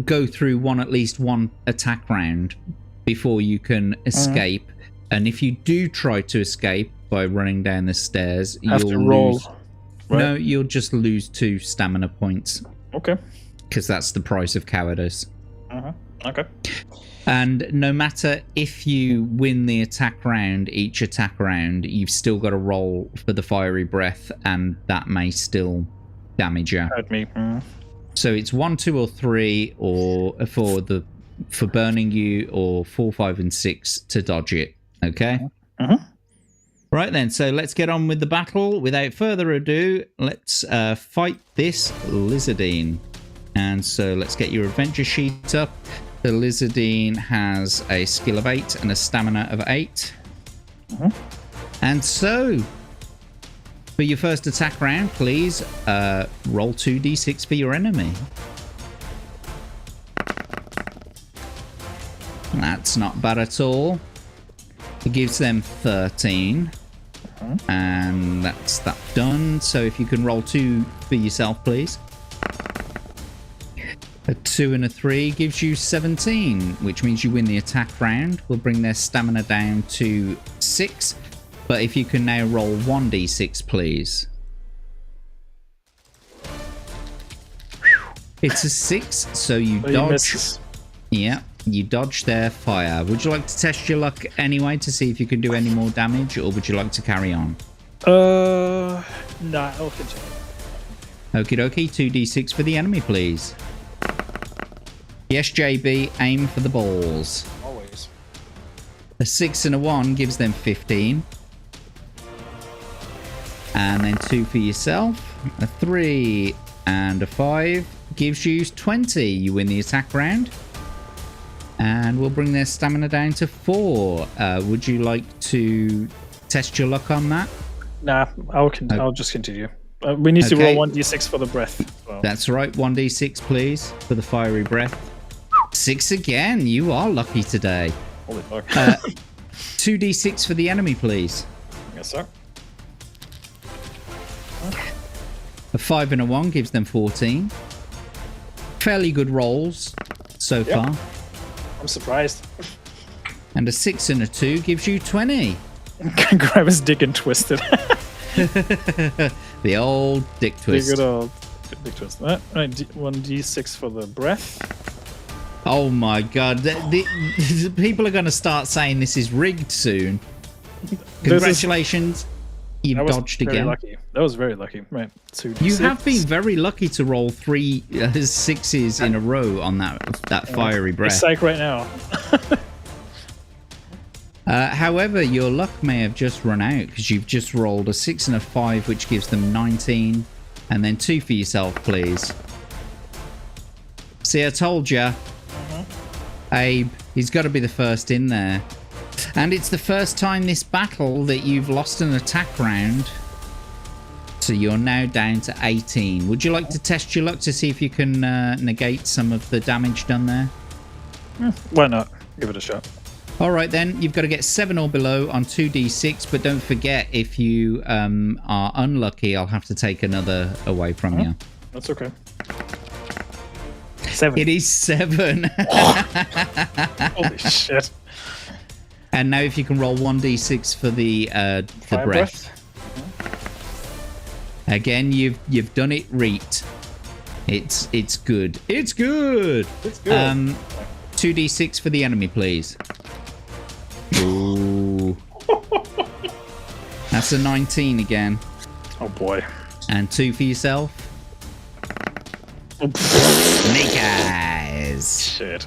go through at least one attack round before you can escape. And if you do try to escape by running down the stairs, you'll lose. Right? No, you'll just lose 2 stamina points. Okay. Because that's the price of cowardice. Okay. And no matter if you win the attack round, each attack round, you've still got to roll for the fiery breath, and that may still damage you. Hurt me. So it's 1, 2, or 3, or for burning you, or 4, 5, and 6 to dodge it. Okay. Right then, so let's get on with the battle. Without further ado, let's fight this lizardine. And so let's get your adventure sheet up. The lizardine has a skill of 8 and a stamina of 8. And so, for your first attack round, please roll 2d6 for your enemy. That's not bad at all. It gives them 13. And that's that done. So if you can roll 2 for yourself, please. A 2 and a 3 gives you 17, which means you win the attack round. We'll bring their stamina down to 6. But if you can now roll 1d6, please. It's a 6, so you dodge. Yeah, you dodge their fire. Would you like to test your luck anyway to see if you can do any more damage, or would you like to carry on? Nah, I'll continue. Okie dokie, 2d6 for the enemy, please. Yes, JB, aim for the balls. Always. A 6 and a 1 gives them 15. And then 2 for yourself. A 3 and a 5 gives you 20. You win the attack round. And we'll bring their stamina down to 4. Would you like to test your luck on that? Nah, I'll just continue. We need to roll 1d6 for the breath. Well. That's right, 1d6 please for the fiery breath. 6 again. You are lucky today. Holy fuck. 2d6 for the enemy, please. Yes, sir. A 5 and a 1 gives them 14. Fairly good rolls so far. I'm surprised. And a 6 and a 2 gives you 20. Grab his dick and twist it. The old dick twist. The good old dick twist. Right, 1d6 for the breath. Oh my god. The people are going to start saying this is rigged soon. Congratulations. You've dodged again. Lucky. That was very lucky. Right. 2d6. You have been very lucky to roll 3 6s in a row on that fiery breath. Psych right now. However, your luck may have just run out because you've just rolled a 6 and a 5, which gives them 19. And then 2 for yourself, please. See, I told you. Abe, he's got to be the first in there. And it's the first time this battle that you've lost an attack round. So you're now down to 18. Would you like to test your luck to see if you can negate some of the damage done there? Why not? Give it a shot. All right, then. You've got to get 7 or below on 2d6. But don't forget, if you are unlucky, I'll have to take another away from you. That's okay. 7. It is 7. Holy shit. And now if you can roll 1d6 for the breath. Again, you've done it right. It's good. It's good. It's good. 2d6 for the enemy, please. Ooh. That's a 19 again. Oh boy. And 2 for yourself. Snake eyes. Shit.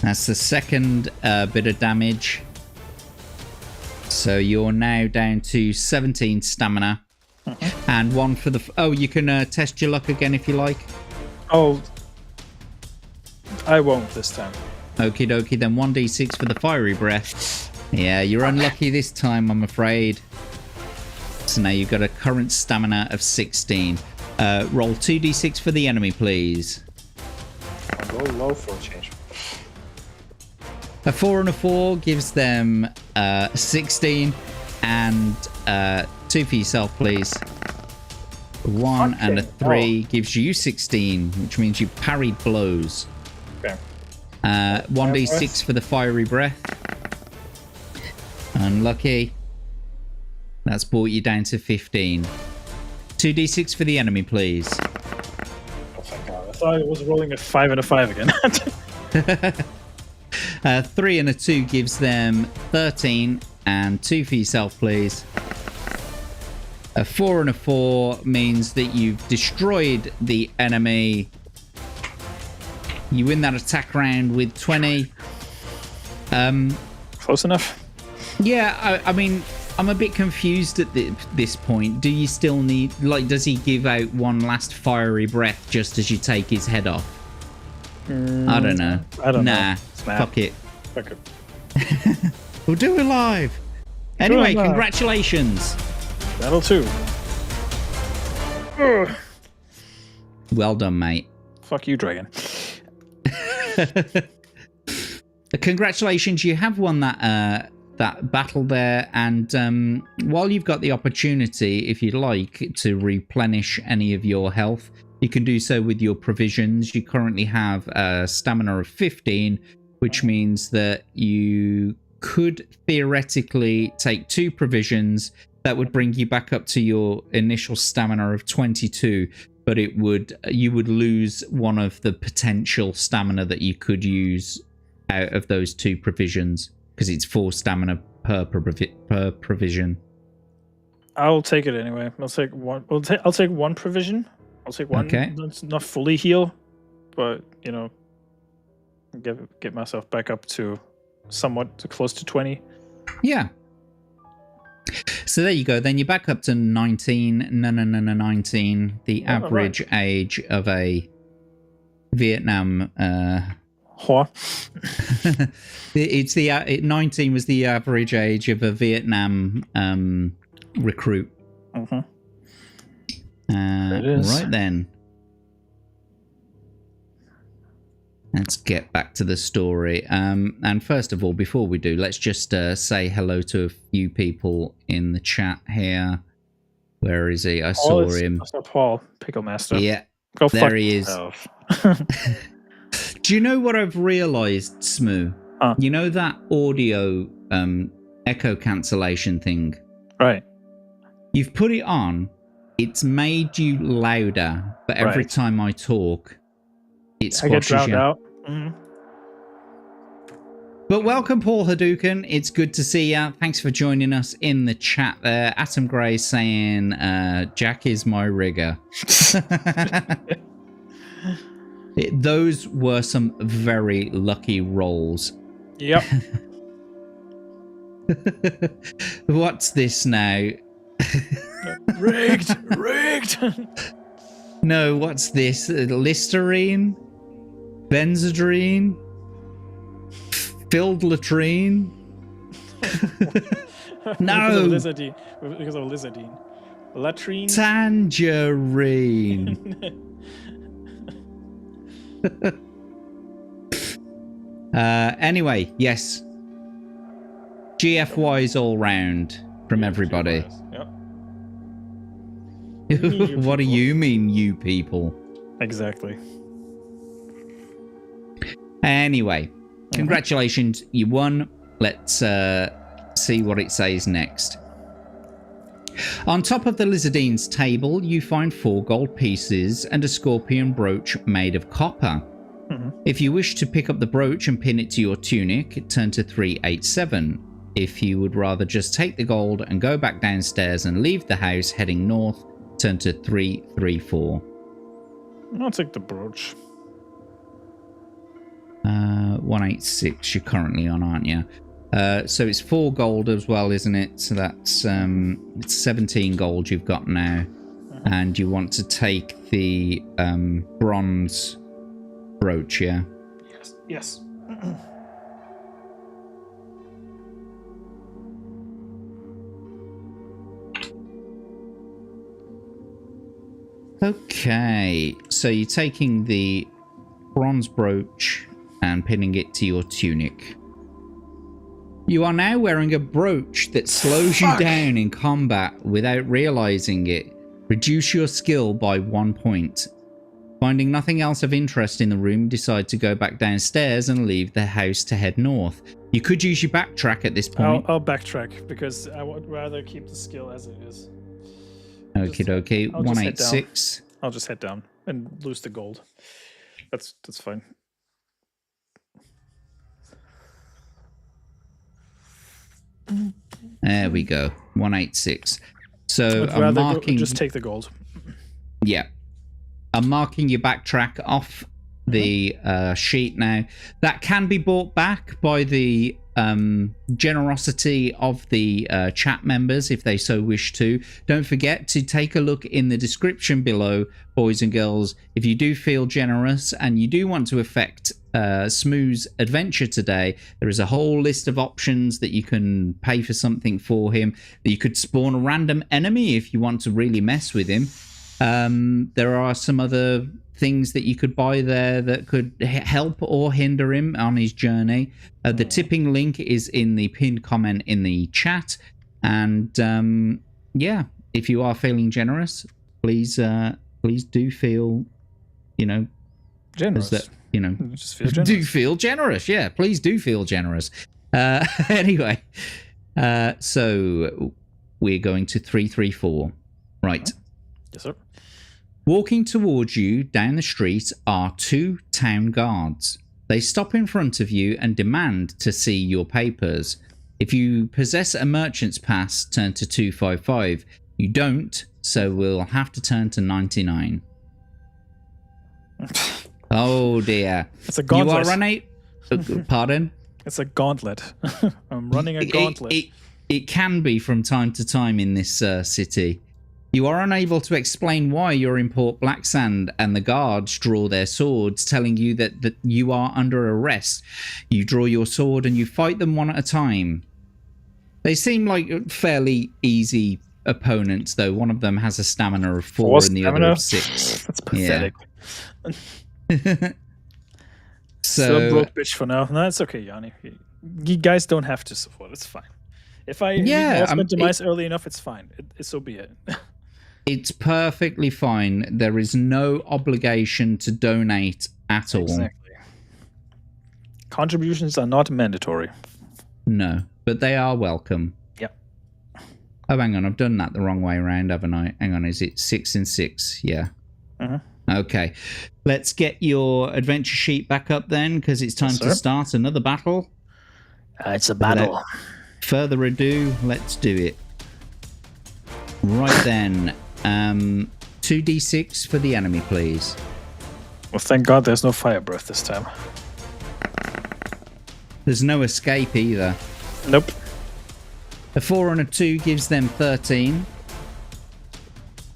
That's the second bit of damage. So you're now down to 17 stamina. And 1 for the... Oh, you can test your luck again if you like. Oh. I won't this time. Okie dokie, then 1d6 for the fiery breath. Yeah, you're unlucky this time, I'm afraid. So now you've got a current stamina of 16. Roll 2d6 for the enemy, please. I'll go low for a change. A 4 and a 4 gives them 16. And 2 for yourself, please. 1 and a 3 gives you 16, which means you parried blows. Okay. 1d6 for the fiery breath. Unlucky. That's brought you down to 15. 2d6 for the enemy, please. Oh, thank God. I thought it was rolling a 5 and a 5 again. 3 and a 2 gives them 13. And 2 for yourself, please. A 4 and a 4 means that you've destroyed the enemy. You win that attack round with 20. Close enough. Yeah, I mean, I'm a bit confused at this point. Do you still need... Like, does he give out one last fiery breath just as you take his head off? I don't know. I don't know. Nah, fuck it. Fuck it. We'll do it live. Anyway, congratulations. That'll too. Well done, mate. Fuck you, dragon. Congratulations, you have won that battle there, and while you've got the opportunity, if you'd like, to replenish any of your health, you can do so with your provisions. You currently have a stamina of 15, which means that you could theoretically take 2 provisions. That would bring you back up to your initial stamina of 22, but you would lose one of the potential stamina that you could use out of those 2 provisions, because it's 4 stamina per provision. I'll take it anyway. I'll take one. I'll take 1 provision. I'll take 1. Okay. That's not fully heal, but you know, get myself back up to somewhat close to 20. Yeah. So there you go. Then you're back up to 19. No, 19. The average age of a Vietnam. Whore. It's 19 was the average age of a Vietnam recruit. Mm-hmm. It is. Right then. Let's get back to the story. And first of all, before we do, let's just say hello to a few people in the chat here. Where is he? I saw him. I saw Paul, Pickle Master. Yeah, Go there fuck he is. yourself. Do you know what I've realised, Smu? You know that audio echo cancellation thing? Right. You've put it on. It's made you louder, but every time I talk, it squashes I get drowned you out. Mm-hmm. But welcome, Paul Hadouken. It's good to see you. Thanks for joining us in the chat there. Atom Gray saying, Jack is my rigger. Those were some very lucky rolls. Yep. What's this now? Rigged. No, what's this? Listerine? Benzodrine? Filled latrine? No! Because of Lizardine. Latrine? Tangerine. Anyway, yes. GFYs all round from everybody. Yep. What do you mean, you people? Exactly. Anyway, congratulations, you won. Let's see what it says next. On top of the Lizardine's table, you find 4 gold pieces and a scorpion brooch made of copper. If you wish to pick up the brooch and pin it to your tunic, turn to 387. If you would rather just take the gold and go back downstairs and leave the house heading north, turn to 334. I'll take the brooch. 186 you're currently on, aren't you? So it's 4 gold as well, isn't it? So that's it's 17 gold you've got now. And you want to take the bronze brooch, yeah? Yes. Okay, so you're taking the bronze brooch and pinning it to your tunic. You are now wearing a brooch that slows you down in combat without realizing it. Reduce your skill by 1 point. Finding nothing else of interest in the room, decide to go back downstairs and leave the house to head north. You could use your backtrack at this point. I'll backtrack because I would rather keep the skill as it is. Okie dokie, 186. I'll just head down and lose the gold. That's fine. There we go, 186. So I'd I'm rather marking. just take the gold. Yeah, I'm marking your backtrack off the sheet now. That can be bought back by the generosity of the chat members if they so wish to. Don't forget to take a look in the description below, boys and girls. If you do feel generous and you do want to affect Smu's adventure today, there is a whole list of options that you can pay for something for him, that you could spawn a random enemy if you want to really mess with him. There are some other things that you could buy there that could help or hinder him on his journey. The tipping link is in the pinned comment in the chat. And yeah, if you are feeling generous, please do feel, Generous. That, just feel generous. do feel generous. Yeah, please do feel generous. Anyway, so we're going to 334. Right. Yes, sir. Walking towards you down the street are 2 town guards. They stop in front of you and demand to see your papers. If you possess a merchant's pass, turn to 255. You don't, so we'll have to turn to 99. Oh dear. It's a gauntlet. You are unable... Pardon? It's a gauntlet. I'm running a gauntlet. It can be from time to time in this city. You are unable to explain why you're in Port Blacksand, and the guards draw their swords, telling you that you are under arrest. You draw your sword and you fight them one at a time. They seem like fairly easy opponents, though. One of them has a stamina of 4 and the other of 6. That's pathetic. Yeah. Still broke bitch for now. No, it's okay, Yanni. You guys don't have to support. It's fine. If I spent demise early enough, it's fine. So be it. It's perfectly fine. There is no obligation to donate at all. Exactly. Contributions are not mandatory. No, but they are welcome. Yep. Oh, hang on. I've done that the wrong way around, haven't I? Hang on. Is it 6 and 6? Yeah. Okay. Let's get your adventure sheet back up then, because it's time to start another battle. It's a battle. Without further ado, let's do it. Right then. 2d6 for the enemy, please. Well, thank God there's no fire breath this time. There's no escape either. Nope. A 4 and a 2 gives them 13.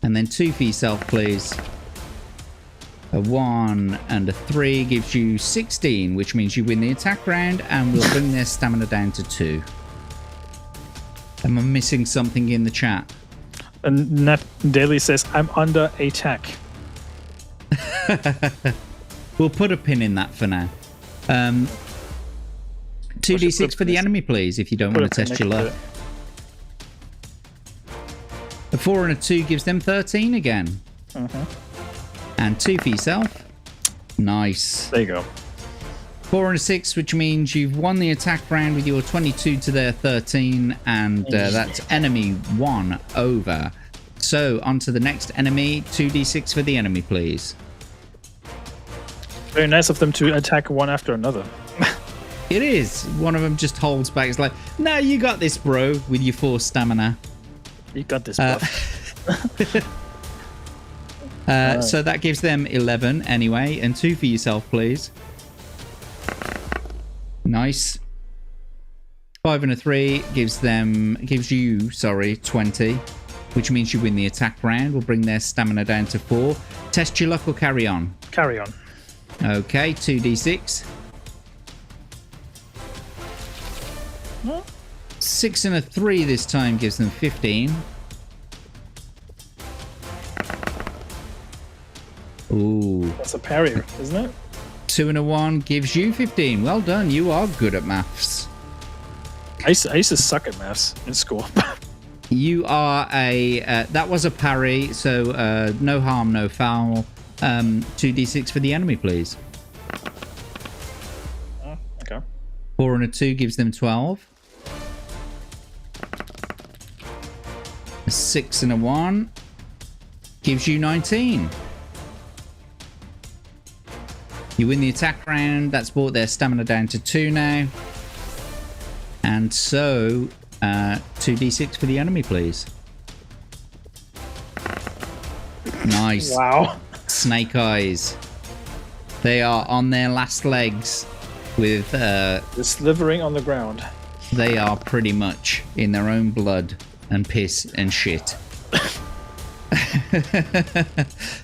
And then 2 for yourself, please. A 1 and a 3 gives you 16, which means you win the attack round, and we'll bring their stamina down to 2. Am I missing something in the chat? And Nat Daily says, I'm under attack. We'll put a pin in that for now. 2d6 for the enemy, please, if you don't want to test your luck. A 4 and a 2 gives them 13 again. And 2 for yourself. Nice. There you go. 4 and a 6, which means you've won the attack round with your 22 to their 13, and that's enemy 1 over. So, on to the next enemy. 2d6 for the enemy, please. Very nice of them to attack one after another. It is. One of them just holds back. It's like, no, you got this, bro, with your 4 stamina. You got this, bro. So that gives them 11 anyway, and 2 for yourself, please. Nice. 5 and a 3 gives you 20, which means you win the attack round. We'll bring their stamina down to 4. Test your luck or carry on? Carry on. Okay, 2d6. 6 and a 3 this time gives them 15. Ooh. That's a parry, isn't it? 2 and a 1 gives you 15. Well done. You are good at maths. I used to suck at maths in school. You are a... that was a parry, so no harm, no foul. 2d6 for the enemy, please. Okay. 4 and a 2 gives them 12. A 6 and a 1 gives you 19. You win the attack round. That's brought their stamina down to 2 now. And so, 2d6 for the enemy, please. Nice. Wow. Snake eyes. They are on their last legs with... They're slithering on the ground. They are pretty much in their own blood and piss and shit.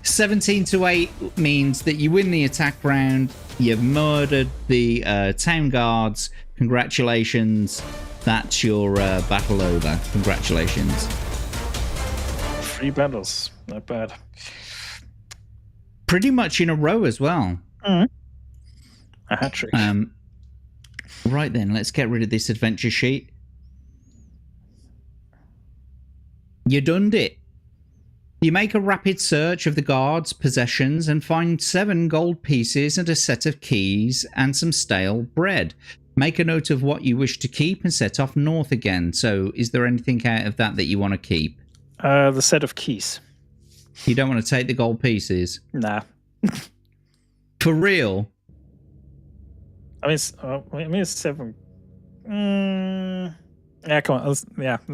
17 to 8 means that you win the attack round. You've murdered the town guards. Congratulations. That's your battle over. Congratulations. 3 battles. Not bad. Pretty much in a row as well. A hat trick. Right then, let's get rid of this adventure sheet. You done it. You make a rapid search of the guards' possessions and find 7 gold pieces and a set of keys and some stale bread. Make a note of what you wish to keep and set off north again. So, is there anything out of that you want to keep? The set of keys. You don't want to take the gold pieces? Nah. For real? I mean, it's 7. Yeah, come on.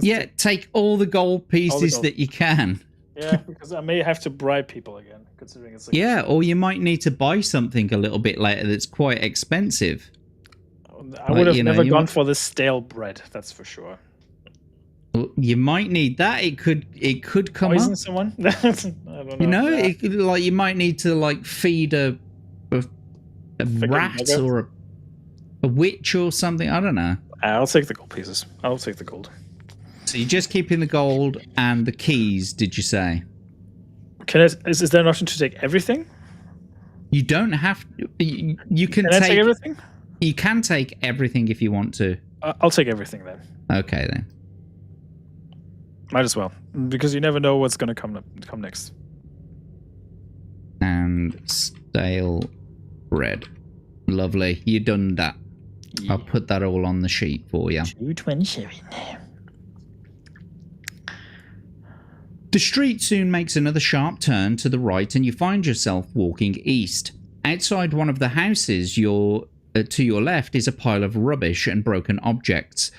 Yeah, take all the gold pieces that you can. Yeah, because I may have to bribe people again, considering it's... Yeah, or you might need to buy something a little bit later that's quite expensive. I would have never gone for the stale bread, that's for sure. You might need that. It could come Poison up. someone? I don't know. You might need to feed a rat or a witch or something. I don't know. I'll take the gold pieces. I'll take the gold. So you're just keeping the gold and the keys, did you say? Is there an option to take everything? You don't have to. You can I take everything? You can take everything if you want to. I'll take everything then. Okay then. Might as well, because you never know what's going to come next. And stale bread. Lovely. You done that. Yeah. I'll put that all on the sheet for you. 227. The street soon makes another sharp turn to the right and you find yourself walking east. Outside one of the houses to your left is a pile of rubbish and broken objects.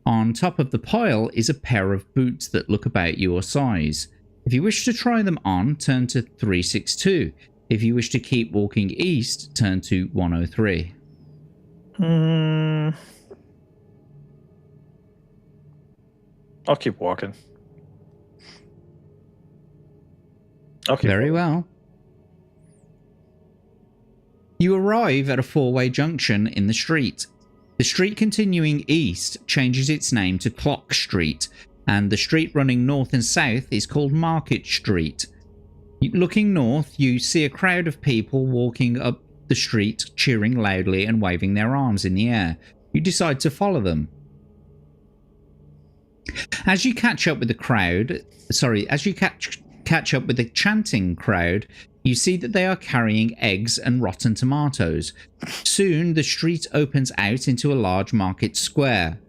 On top of the pile is a pair of boots that look about your size. If you wish to try them on, turn to 362. If you wish to keep walking east, turn to 103. I'll keep walking. Very well. You arrive at a four-way junction in the street. The street continuing east changes its name to Clock Street, and the street running north and south is called Market Street. Looking north, you see a crowd of people walking up the street, cheering loudly and waving their arms in the air. You decide to follow them. As you catch up with the chanting crowd, you see that they are carrying eggs and rotten tomatoes. Soon, the street opens out into a large market square.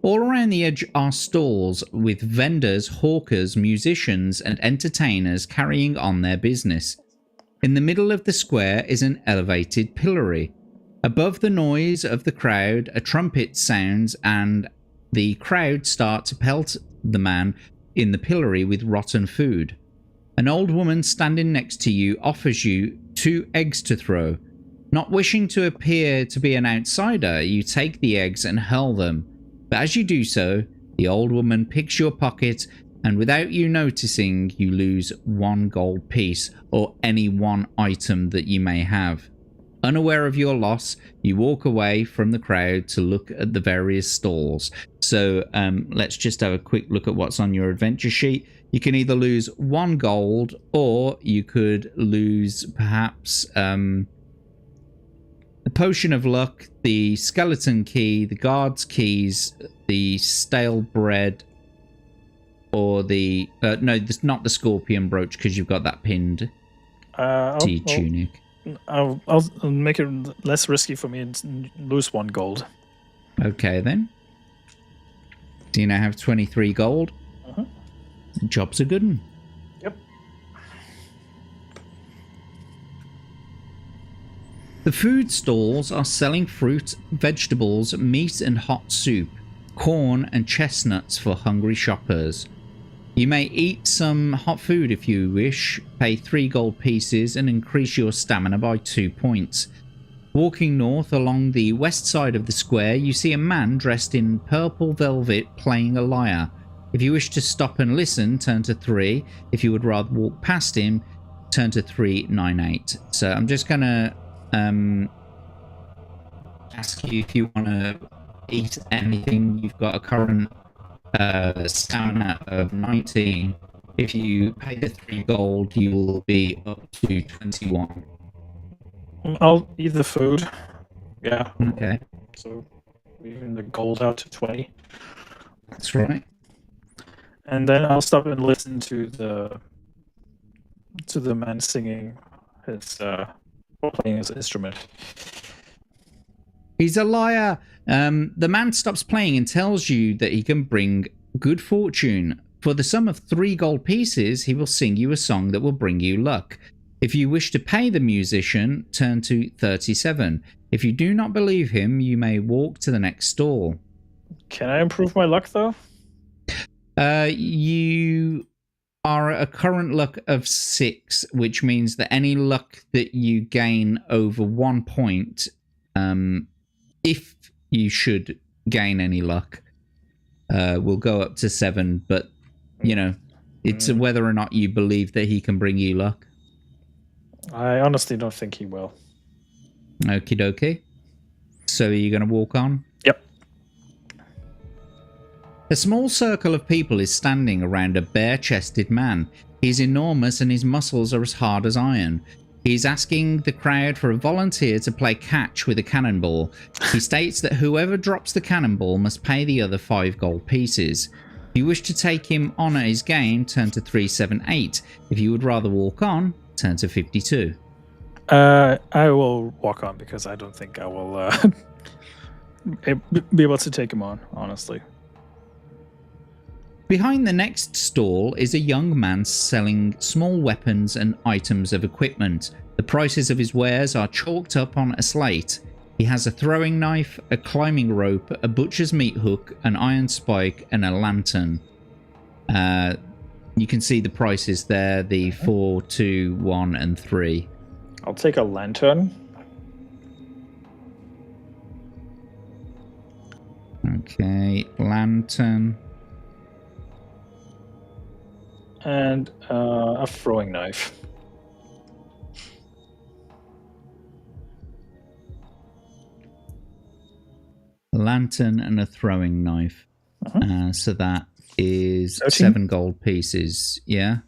All around the edge are stalls with vendors, hawkers, musicians, and entertainers carrying on their business. In the middle of the square is an elevated pillory. Above the noise of the crowd, a trumpet sounds, and the crowd start to pelt the man in the pillory with rotten food. An old woman standing next to you offers you 2 eggs to throw. Not wishing to appear to be an outsider, you take the eggs and hurl them. But as you do so, the old woman picks your pocket, and without you noticing, you lose 1 gold piece or any one item that you may have. Unaware of your loss, you walk away from the crowd to look at the various stalls. So let's just have a quick look at what's on your adventure sheet. You can either lose 1 gold, or you could lose perhaps the potion of luck, the skeleton key, the guard's keys, the stale bread, or the no, not the scorpion brooch, because you've got that pinned to your tunic. I'll make it less risky for me and lose 1 gold. Okay then. Do you now have 23 gold? The job's a good one. Yep. The food stalls are selling fruit, vegetables, meat and hot soup, corn and chestnuts for hungry shoppers. You may eat some hot food if you wish, pay 3 gold pieces and increase your stamina by 2 points. Walking north along the west side of the square, you see a man dressed in purple velvet playing a lyre. If you wish to stop and listen, turn to 3. If you would rather walk past him, turn to 398. So I'm just going to ask you if you want to eat anything. You've got a current stamina of 19. If you pay the 3 gold, you will be up to 21. I'll eat the food. Yeah. Okay. So even the gold out to 20. That's right. And then I'll stop and listen to the man singing his playing his instrument. He's a liar. The man stops playing and tells you that he can bring good fortune. For the sum of 3 gold pieces, he will sing you a song that will bring you luck. If you wish to pay the musician, turn to 37. If you do not believe him, you may walk to the next stall. Can I improve my luck, though? You are at a current luck of 6, which means that any luck that you gain over 1 point, if you should gain any luck, will go up to 7. But, you know, it's whether or not you believe that he can bring you luck. I honestly don't think he will. Okie dokie. So are you going to walk on? Yep. A small circle of people is standing around a bare-chested man. He's enormous and his muscles are as hard as iron. He's asking the crowd for a volunteer to play catch with a cannonball. He states that whoever drops the cannonball must pay the other 5 gold pieces. If you wish to take him on at his game, turn to 378. If you would rather walk on, turn to 52. I will walk on because I don't think I will be able to take him on, honestly. Behind the next stall is a young man selling small weapons and items of equipment. The prices of his wares are chalked up on a slate. He has a throwing knife, a climbing rope, a butcher's meat hook, an iron spike, and a lantern. You can see the prices there, the 4, 2, 1, and 3. I'll take a lantern. Okay, lantern. And a throwing knife. a lantern, and a throwing knife. So that is 13. 7 gold pieces. Yeah.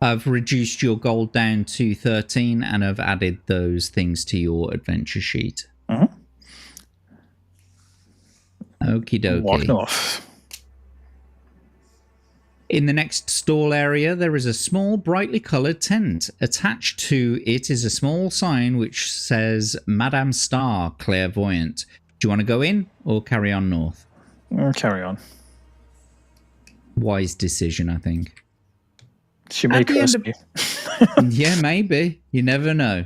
I've reduced your gold down to 13 and I've added those things to your adventure sheet. Okie dokie. Walking off. In the next stall area, there is a small, brightly coloured tent. Attached to it is a small sign which says Madame Star, Clairvoyant. Do you want to go in or carry on north? Carry on. Wise decision, I think. She may curse me. Yeah, maybe. You never know.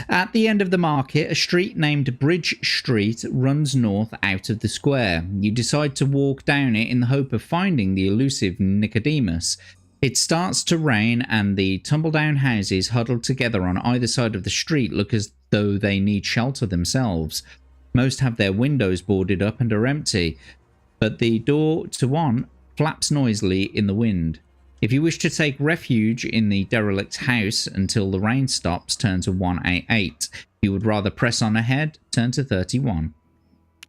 At the end of the market, a street named Bridge Street runs north out of the square. You decide to walk down it in the hope of finding the elusive Nicodemus. It starts to rain and the tumble-down houses huddled together on either side of the street look as though they need shelter themselves. Most have their windows boarded up and are empty, but the door to one flaps noisily in the wind. If you wish to take refuge in the derelict house until the rain stops, turn to 188. If you would rather press on ahead, turn to 31.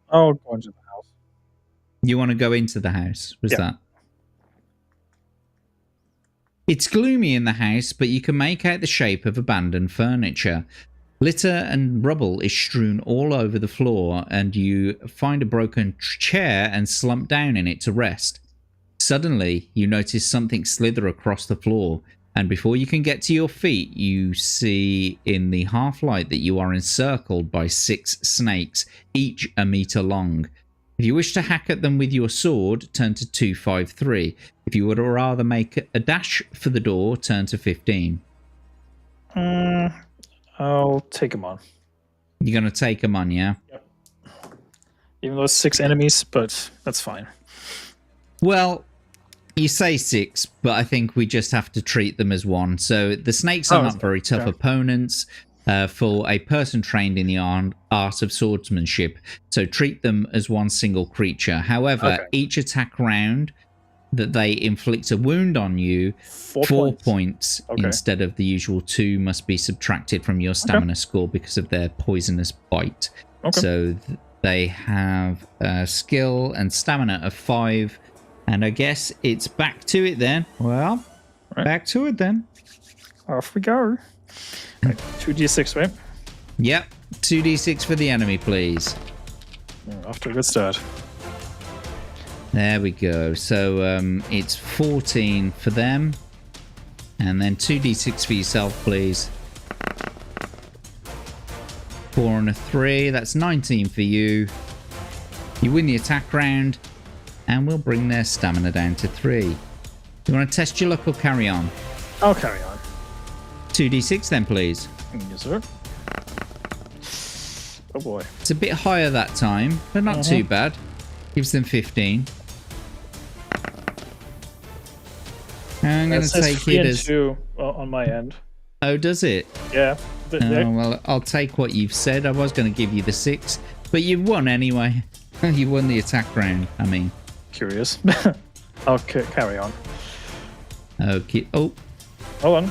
Oh, go into the house. You want to go into the house? Was Yeah. that? It's gloomy in the house, but you can make out the shape of abandoned furniture. Litter and rubble is strewn all over the floor, and you find a broken chair and slump down in it to rest. Suddenly, you notice something slither across the floor, and before you can get to your feet, you see in the half-light that you are encircled by 6 snakes, each a meter long. If you wish to hack at them with your sword, turn to 253. If you would rather make a dash for the door, turn to 15. I'll take him on. You're going to take them on, yeah? Yep. Even though it's 6 enemies, but that's fine. Well, you say 6, but I think we just have to treat them as 1. So the snakes are not very tough opponents for a person trained in the art of swordsmanship. So treat them as 1 single creature. However, each attack round that they inflict a wound on you, 4 points instead of the usual 2 must be subtracted from your stamina score because of their poisonous bite. So they have skill and stamina of 5. And I guess it's back to it then. Well, back to it then. Off we go. Right, 2d6, right? Yep. 2d6 for the enemy, please. Off to a good start. There we go. So it's 14 for them. And then 2d6 for yourself, please. 4 and a 3. That's 19 for you. You win the attack round. And we'll bring their stamina down to 3. You want to test your luck or carry on? I'll carry on. 2d6 then, please. Yes, sir. Oh boy. It's a bit higher that time, but not too bad. Gives them 15. I'm going to take it as 2 on my end. Oh, does it? Yeah. Oh, well, I'll take what you've said. I was going to give you the 6, but you've won anyway. You won the attack round, I mean. Curious. I'll carry on. Okay. Oh. Hold on.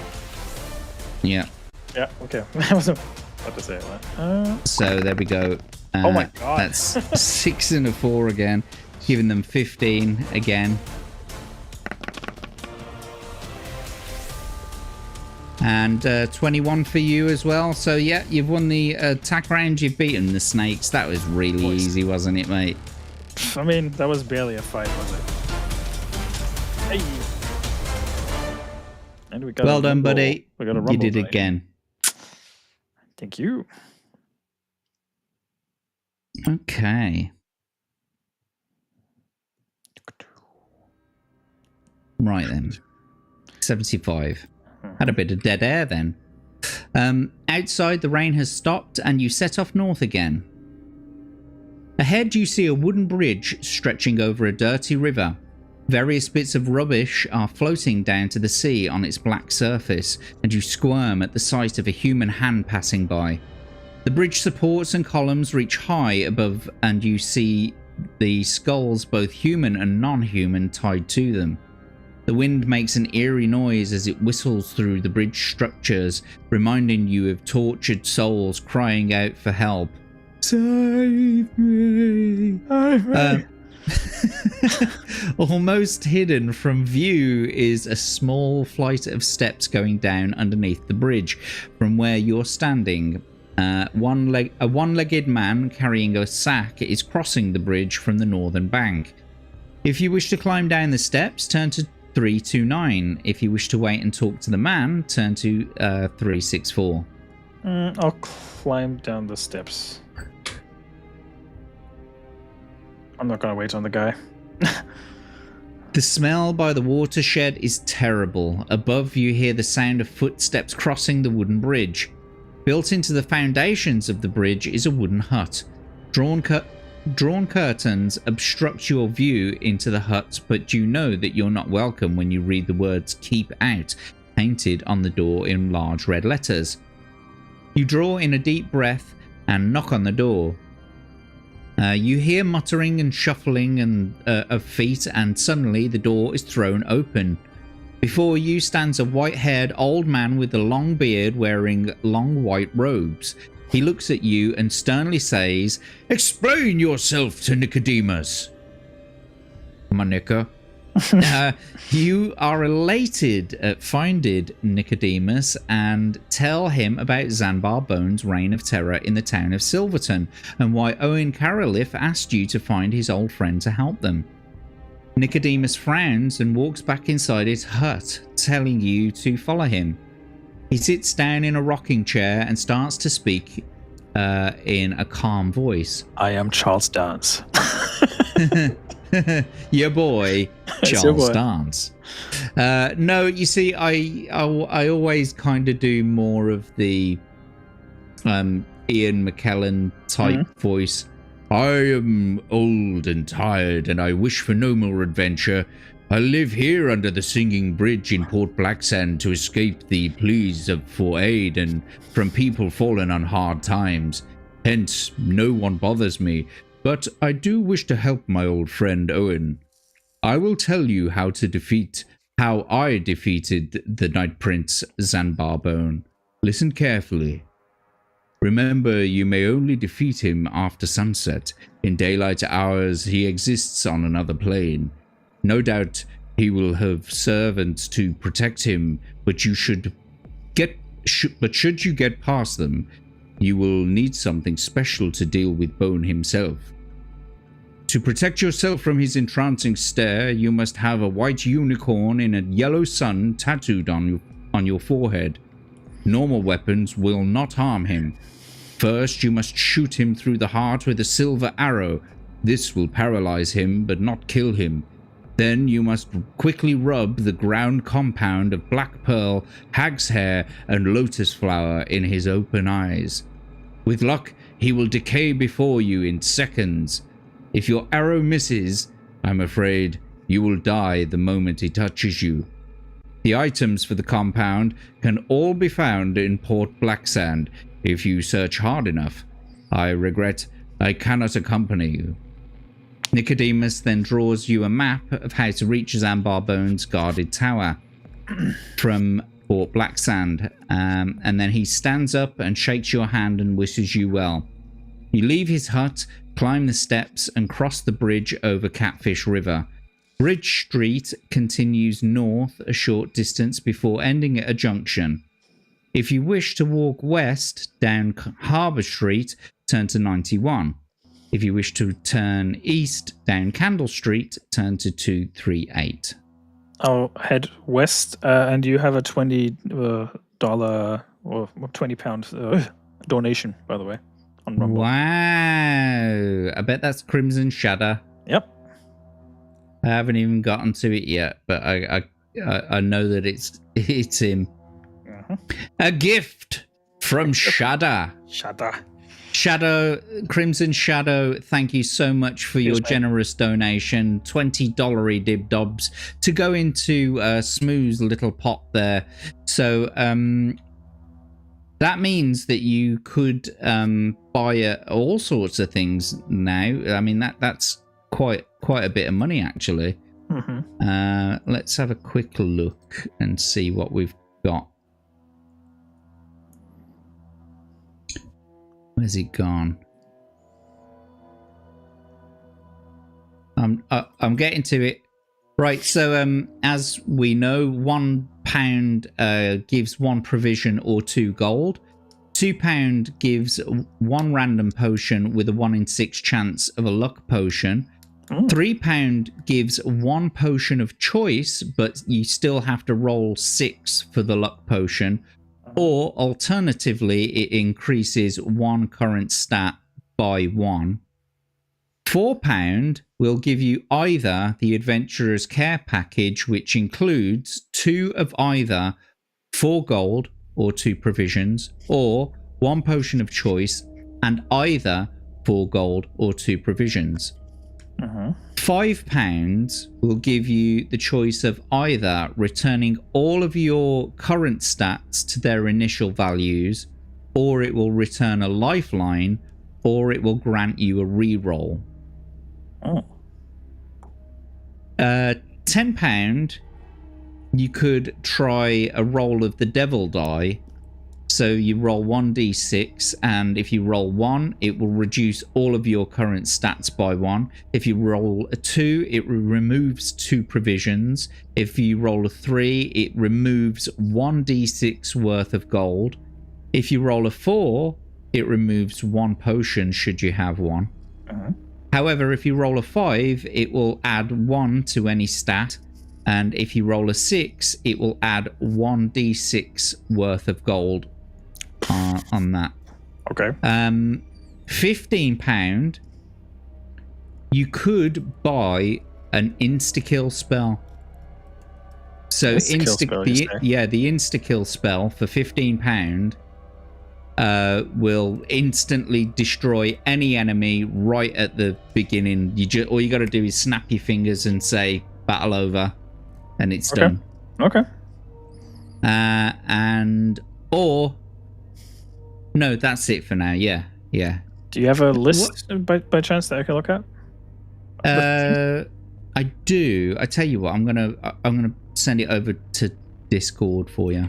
Yeah. Yeah, okay. I wasn't about to say that. So there we go. Oh my god. That's 6 and a 4 again. Giving them 15 again. And 21 for you as well. So yeah, you've won the attack round. You've beaten the snakes. That was really easy, wasn't it, mate? I mean, that was barely a fight, was it? Hey. And we got well done, buddy. We got a rumble. You did it again. Thank you. Okay. Right then. 75. Had a bit of dead air then. Outside, the rain has stopped and you set off north again. Ahead, you see a wooden bridge stretching over a dirty river. Various bits of rubbish are floating down to the sea on its black surface, and you squirm at the sight of a human hand passing by. The bridge supports and columns reach high above, and you see the skulls, both human and non-human, tied to them. The wind makes an eerie noise as it whistles through the bridge structures, reminding you of tortured souls crying out for help. Save me. Almost hidden from view is a small flight of steps going down underneath the bridge from where you're standing. A one-legged man carrying a sack is crossing the bridge from the northern bank. If you wish to climb down the steps, turn to 329. If you wish to wait and talk to the man, turn to 364. I'll climb down the steps. I'm not going to wait on the guy. The smell by the watershed is terrible. Above you hear the sound of footsteps crossing the wooden bridge. Built into the foundations of the bridge is a wooden hut. Drawn curtains obstruct your view into the hut, but you know that you're not welcome when you read the words "Keep Out" painted on the door in large red letters. You draw in a deep breath and knock on the door. You hear muttering and shuffling of feet, and suddenly the door is thrown open. Before you stands a white-haired old man with a long beard wearing long white robes. He looks at you and sternly says, "Explain yourself to Nicodemus." "My Nico." You are elated at finding Nicodemus and tell him about Zanbar Bone's reign of terror in the town of Silverton and why Owen Caroliff asked you to find his old friend to help them. Nicodemus frowns and walks back inside his hut, telling you to follow him. He sits down in a rocking chair and starts to speak in a calm voice. I am Charles Dance. Your boy, Charles Dance. No, you see, I always kind of do more of the Ian McKellen type voice. "I am old and tired, and I wish for no more adventure. I live here under the singing bridge in Port Blacksand to escape the pleas for aid and from people fallen on hard times. Hence, no one bothers me. But I do wish to help my old friend Owen. I will tell you how I defeated the Night Prince Zanbar Bone. Listen carefully. Remember, you may only defeat him after sunset. In daylight hours, he exists on another plane. No doubt he will have servants to protect him, but should you get past them, you will need something special to deal with Bone himself. To protect yourself from his entrancing stare, you must have a white unicorn in a yellow sun tattooed on your forehead. Normal weapons will not harm him. First, you must shoot him through the heart with a silver arrow. This will paralyze him, but not kill him. Then you must quickly rub the ground compound of black pearl, hag's hair, and lotus flower in his open eyes. With luck, he will decay before you in seconds. If your arrow misses, I'm afraid you will die the moment he touches you. The items for the compound can all be found in Port Blacksand if you search hard enough. I regret I cannot accompany you. Nicodemus then draws you a map of how to reach Zanbar Bone's guarded tower from Port Blacksand, and then he stands up and shakes your hand and wishes you well. You leave his hut, climb the steps, and cross the bridge over Catfish River. Bridge Street continues north a short distance before ending at a junction. If you wish to walk west down Harbour Street, turn to 91. If you wish to turn east down Candle Street, turn to 238. I'll head west, and you have a $20 or £20 donation, by the way, on Rumble. Wow! I bet that's Crimson Shadow. Yep. I haven't even gotten to it yet, but I know that it's him. A gift from Shadow. Shadow, Crimson Shadow, thank you so much for your generous donation. $20 dib dobs to go into Smu's little pot there. So that means that you could buy all sorts of things now. I mean, that's quite a bit of money, actually. Let's have a quick look and see what we've got. Where's he gone? I'm getting to it. Right, so as we know, £1 gives 1 provision or 2 gold. £2 gives 1 random potion with a 1 in 6 chance of a luck potion. £3 gives 1 potion of choice, but you still have to roll 6 for the luck potion. Or alternatively, it increases 1 current stat by 1. £4 will give you either the Adventurer's Care package, which includes 2 of either 4 gold or 2 provisions, or 1 potion of choice and either 4 gold or 2 provisions. £5 will give you the choice of either returning all of your current stats to their initial values, or it will return a lifeline, or it will grant you a reroll. £10, you could try a roll of the devil die. So you roll 1d6, and if you roll 1, it will reduce all of your current stats by 1. If you roll a 2, it removes 2 provisions. If you roll a 3, it removes 1d6 worth of gold. If you roll a 4, it removes 1 potion should you have one. However, if you roll a 5, it will add 1 to any stat. And if you roll a 6, it will add 1d6 worth of gold on that. Okay. £15, you could buy an insta-kill spell. So the insta-kill spell for £15 will instantly destroy any enemy right at the beginning. All you got to do is snap your fingers and say battle over, and it's done. Okay. No, that's it for now. Yeah. Do you have a list by chance that I can look at? I do. I tell you what, I'm gonna send it over to Discord for you.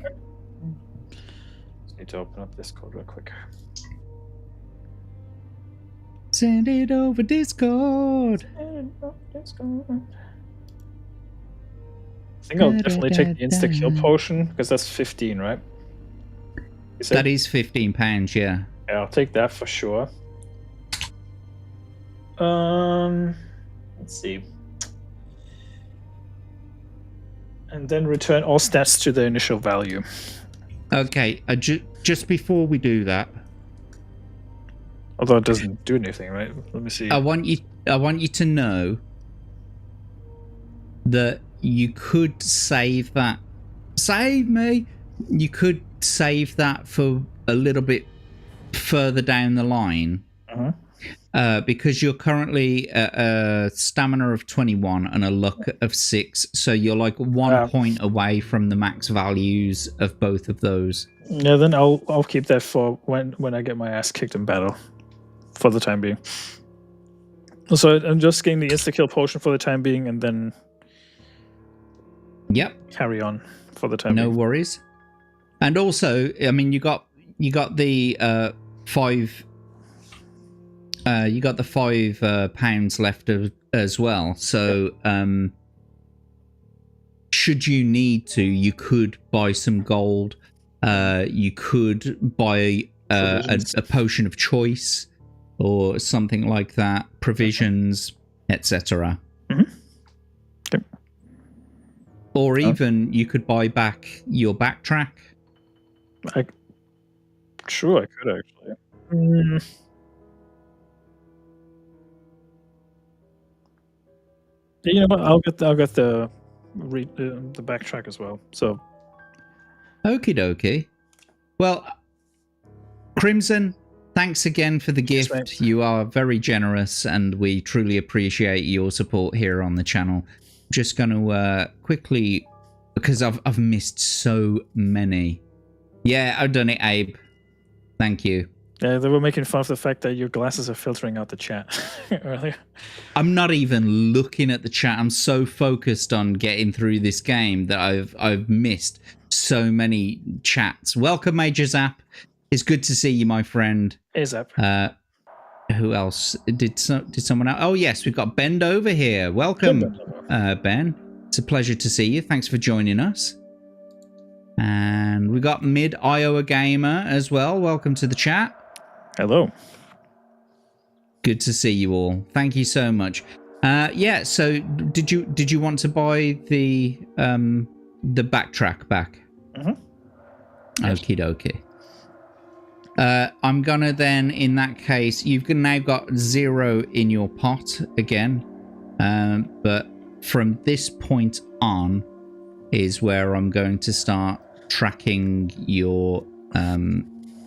Just need to open up Discord real quick. Send it over Discord. I think I'll definitely take the insta-kill potion, because that's 15, right? That is £15, yeah. Yeah, I'll take that for sure. Let's see. And then return all stats to their initial value. Okay, just before we do that, although it doesn't do anything, right? Let me see. I want you to know that you could save that. Save me. You could save that for a little bit further down the line, because you're currently at a stamina of 21 and a luck of 6, so you're like 1 point away from the max values of both of those. Yeah, then I'll keep that for when I get my ass kicked in battle, for the time being. So I'm just getting the insta-kill potion for the time being, and then carry on for the time being. No worries. And also, I mean, you got the £5 pounds left as well. So should you need to, you could buy some gold. You could buy a potion of choice or something like that, provisions, etc. Okay. Or even you could buy back your backtrack. Sure, I could actually. You know what? I'll get the backtrack as well. So, okie dokie. Well, Crimson, thanks again for the gift. Yes, you are very generous, and we truly appreciate your support here on the channel. Just going to quickly, because I've missed so many. Yeah, I've done it, Abe. Thank you. Yeah, they were making fun of the fact that your glasses are filtering out the chat earlier. I'm not even looking at the chat. I'm so focused on getting through this game that I've missed so many chats. Welcome, Major Zap. It's good to see you, my friend. Hey, Zap. who else? Did someone else? Oh, yes, we've got Ben over here. Welcome, Ben. It's a pleasure to see you. Thanks for joining us. And we got Mid Iowa Gamer as well. Welcome to the chat. Hello. Good to see you all. Thank you so much. Yeah. So, did you want to buy the backtrack back? Mm-hmm. Okie dokie. I'm gonna then, in that case, you've now got 0 in your pot again. But from this point on is where I'm going to start tracking your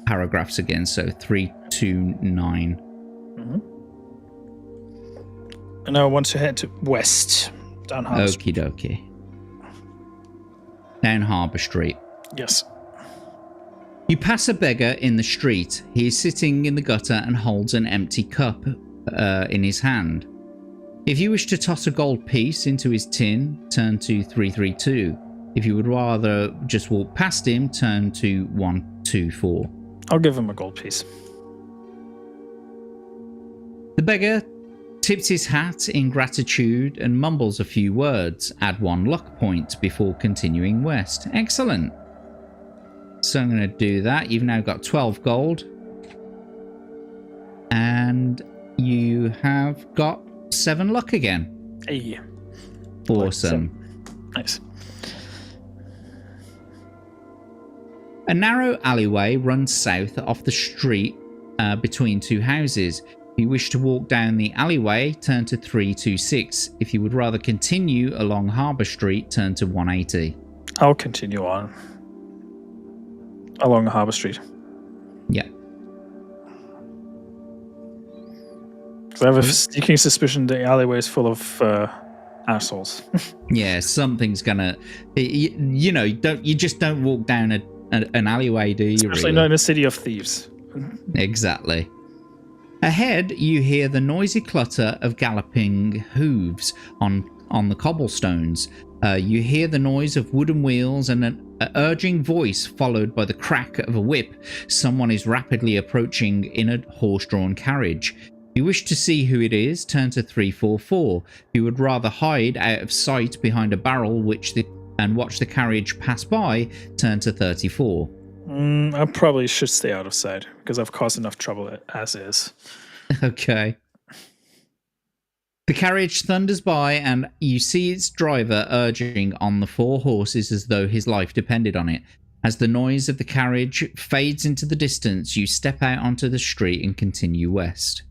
paragraphs again. So 3 to 9. Mm-hmm. And I want to head to west down Harbor Street. Okie dokie. Down Harbor Street. Yes. You pass a beggar in the street. He is sitting in the gutter and holds an empty cup in his hand. If you wish to toss a gold piece into his tin, turn to 332. If you would rather just walk past him, turn to 124. I'll give him a gold piece. The beggar tips his hat in gratitude and mumbles a few words. Add 1 luck point before continuing west. Excellent. So I'm going to do that. You've now got 12 gold. And you have got 7 luck again. Hey. Awesome. Nice. A narrow alleyway runs south off the street between 2 houses. If you wish to walk down the alleyway, turn to 326. If you would rather continue along Harbor Street, turn to 180. I'll continue on along Harbor Street. Yeah. Because I have a sneaking suspicion the alleyway is full of assholes. Yeah, something's gonna. You just don't walk down an alleyway, do you? Especially really? not in a city of thieves. Exactly. Ahead, you hear the noisy clutter of galloping hooves on the cobblestones. You hear the noise of wooden wheels and an urging voice followed by the crack of a whip. Someone is rapidly approaching in a horse-drawn carriage. If you wish to see who it is, turn to 344. If you would rather hide out of sight behind a barrel and watch the carriage pass by, turn to 34. I probably should stay out of sight because I've caused enough trouble as is. Okay. The carriage thunders by and you see its driver urging on the 4 horses as though his life depended on it. As the noise of the carriage fades into the distance, you step out onto the street and continue west.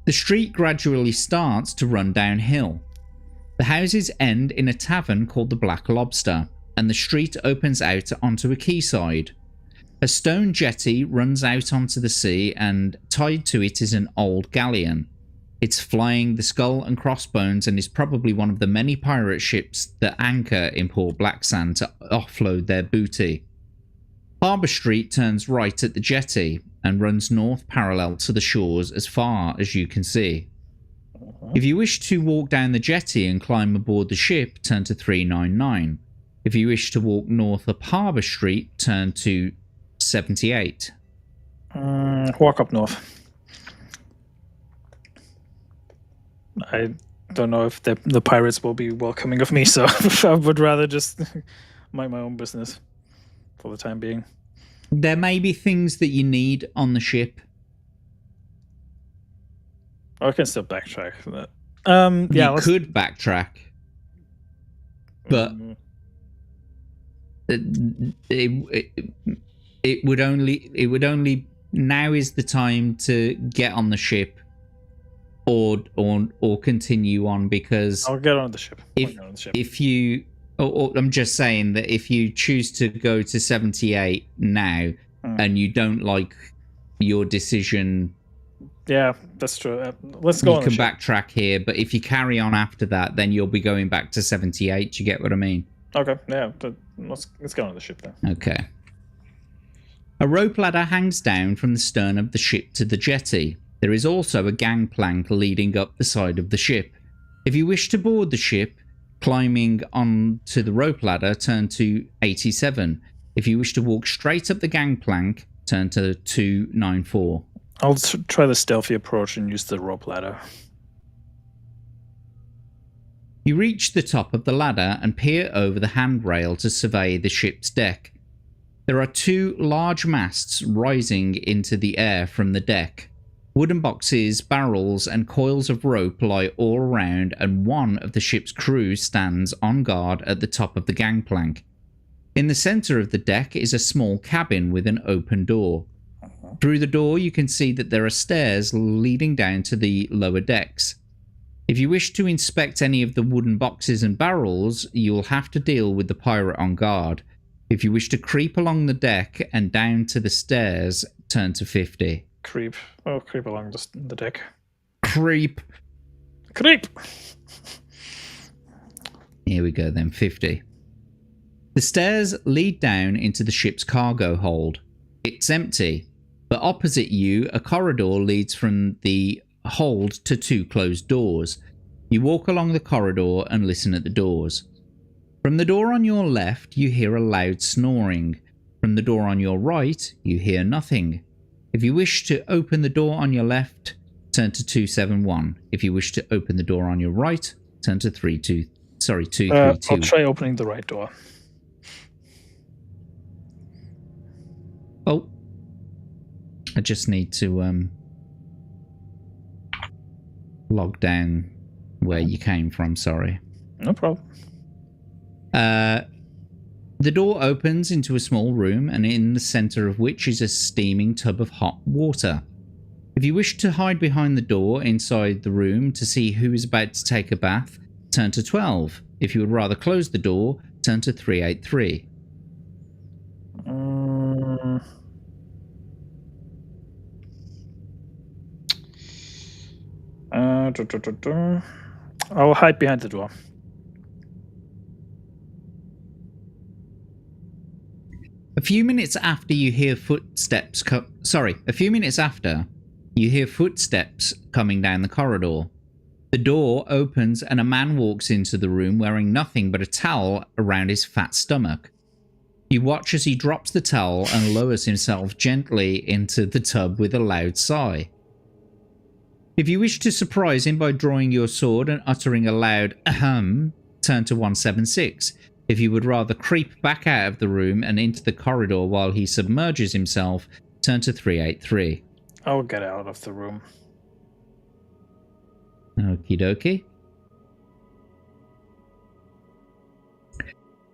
The street gradually starts to run downhill. The houses end in a tavern called the Black Lobster, and the street opens out onto a quayside. A stone jetty runs out onto the sea, and tied to it is an old galleon. It's flying the Skull and Crossbones and is probably one of the many pirate ships that anchor in Port Blacksand to offload their booty. Harbour Street turns right at the jetty and runs north parallel to the shores as far as you can see. If you wish to walk down the jetty and climb aboard the ship, turn to 399. If you wish to walk north up Harbour Street, turn to 78. Walk up north. I don't know if the pirates will be welcoming of me, so I would rather just mind my own business for the time being. There may be things that you need on the ship. Oh, I can still backtrack for that. Yeah, you could backtrack, but it would only now is the time to get on the ship or continue on, because I'll get on the ship. If you or I'm just saying that if you choose to go to 78 now and you don't like your decision, yeah, that's true. Let's go. You can backtrack here, but if you carry on after that, then you'll be going back to 78. You get what I mean? Okay, yeah. Let's go on the ship then. Okay. A rope ladder hangs down from the stern of the ship to the jetty. There is also a gangplank leading up the side of the ship. If you wish to board the ship, climbing onto the rope ladder, turn to 87. If you wish to walk straight up the gangplank, turn to 294. I'll try the stealthy approach and use the rope ladder. You reach the top of the ladder and peer over the handrail to survey the ship's deck. There are 2 large masts rising into the air from the deck. Wooden boxes, barrels, and coils of rope lie all around, and one of the ship's crew stands on guard at the top of the gangplank. In the center of the deck is a small cabin with an open door. Through the door, you can see that there are stairs leading down to the lower decks. If you wish to inspect any of the wooden boxes and barrels, you'll have to deal with the pirate on guard. If you wish to creep along the deck and down to the stairs, turn to 50. Creep. Oh, creep along the deck. Creep. Creep! Here we go then, 50. The stairs lead down into the ship's cargo hold. It's empty, but opposite you, a corridor leads from the hold to 2 closed doors. You walk along the corridor and listen at the doors. From the door on your left, you hear a loud snoring. From the door on your right, you hear nothing. If you wish to open the door on your left, turn to 271. If you wish to open the door on your right, turn to 232. I'll try opening the right door. Oh. I just need to log down where you came from, sorry. No problem. The door opens into a small room, and in the center of which is a steaming tub of hot water. If you wish to hide behind the door inside the room to see who is about to take a bath, turn to 12. If you would rather close the door, turn to 383. I'll hide behind the door. A few minutes after you hear footsteps coming down the corridor. The door opens and a man walks into the room wearing nothing but a towel around his fat stomach. You watch as he drops the towel and lowers himself gently into the tub with a loud sigh. If you wish to surprise him by drawing your sword and uttering a loud ahem, turn to 176. If you would rather creep back out of the room and into the corridor while he submerges himself, turn to 383. I'll get out of the room. Okie dokie.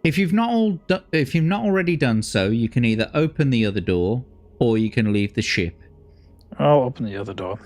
If you've not already done so, you can either open the other door or you can leave the ship. I'll open the other door.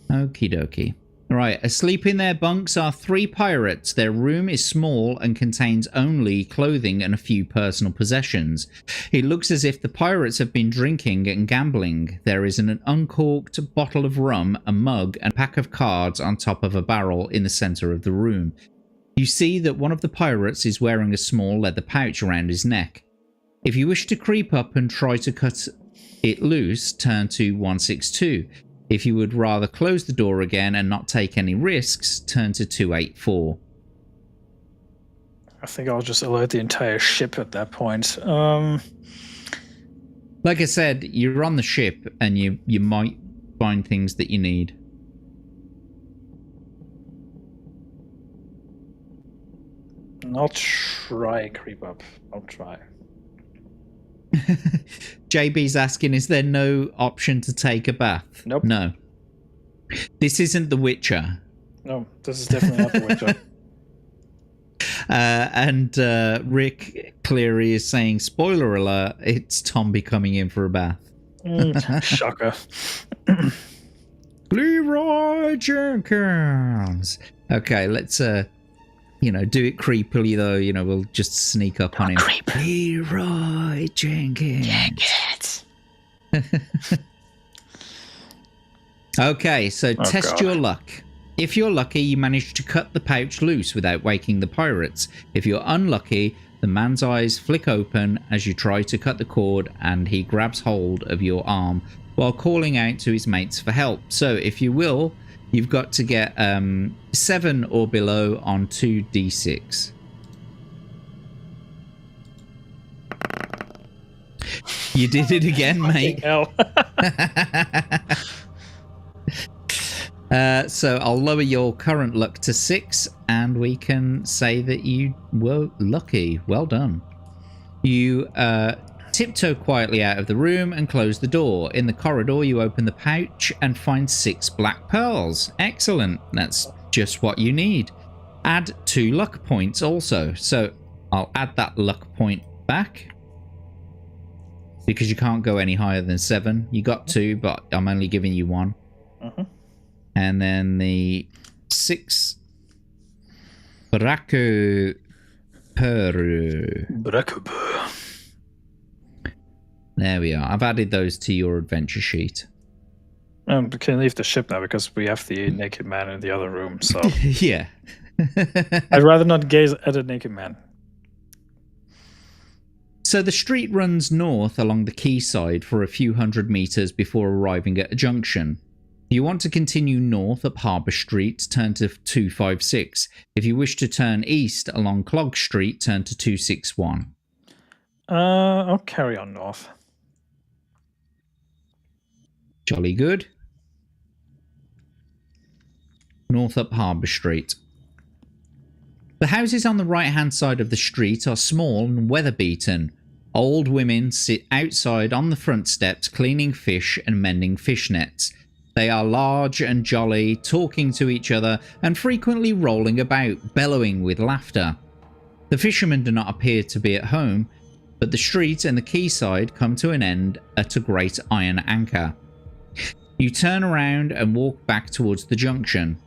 Okie dokie. Right, asleep in their bunks are 3 pirates. Their room is small and contains only clothing and a few personal possessions. It looks as if the pirates have been drinking and gambling. There is an uncorked bottle of rum, a mug, and a pack of cards on top of a barrel in the center of the room. You see that one of the pirates is wearing a small leather pouch around his neck. If you wish to creep up and try to cut it loose, turn to 162. If you would rather close the door again and not take any risks, turn to 284. I think I'll just alert the entire ship at that point. Like I said, you're on the ship and you might find things that you need. I'll try creep up. I'll try. JB's asking, is there no option to take a bath? Nope. No. This isn't The Witcher. No, this is definitely not The Witcher. And Rick Cleary is saying, spoiler alert, it's Tomby coming in for a bath. Shocker. Leroy Jenkins. Okay, let's do it creepily though. We'll just sneak up on him. Creep. Leroy Jenkins. Okay, so test your luck. If you're lucky, you manage to cut the pouch loose without waking the pirates. If you're unlucky, the man's eyes flick open as you try to cut the cord and he grabs hold of your arm while calling out to his mates for help. So if you will, you've got to get 7 or below on 2d6. You did it again, mate. Hell. So I'll lower your current luck to 6, and we can say that you were lucky. Well done. You tiptoe quietly out of the room and close the door. In the corridor, you open the pouch and find 6 black pearls. Excellent. That's just what you need. Add 2 luck points also. So I'll add that luck point back, because you can't go any higher than 7. You got 2, but I'm only giving you 1. And then the 6 Braco Peru. There we are. I've added those to your adventure sheet. We can leave the ship now because we have the naked man in the other room. So Yeah. I'd rather not gaze at a naked man. So the street runs north along the quayside for a few hundred meters before arriving at a junction. If you want to continue north up Harbour Street, turn to 256. If you wish to turn east along Clog Street, turn to 261. I'll carry on north. Jolly good. North up Harbour Street. The houses on the right-hand side of the street are small and weather-beaten. Old women sit outside on the front steps cleaning fish and mending fish nets. They are large and jolly, talking to each other and frequently rolling about, bellowing with laughter. The fishermen do not appear to be at home, but the street and the quayside come to an end at a great iron anchor. You turn around and walk back towards the junction.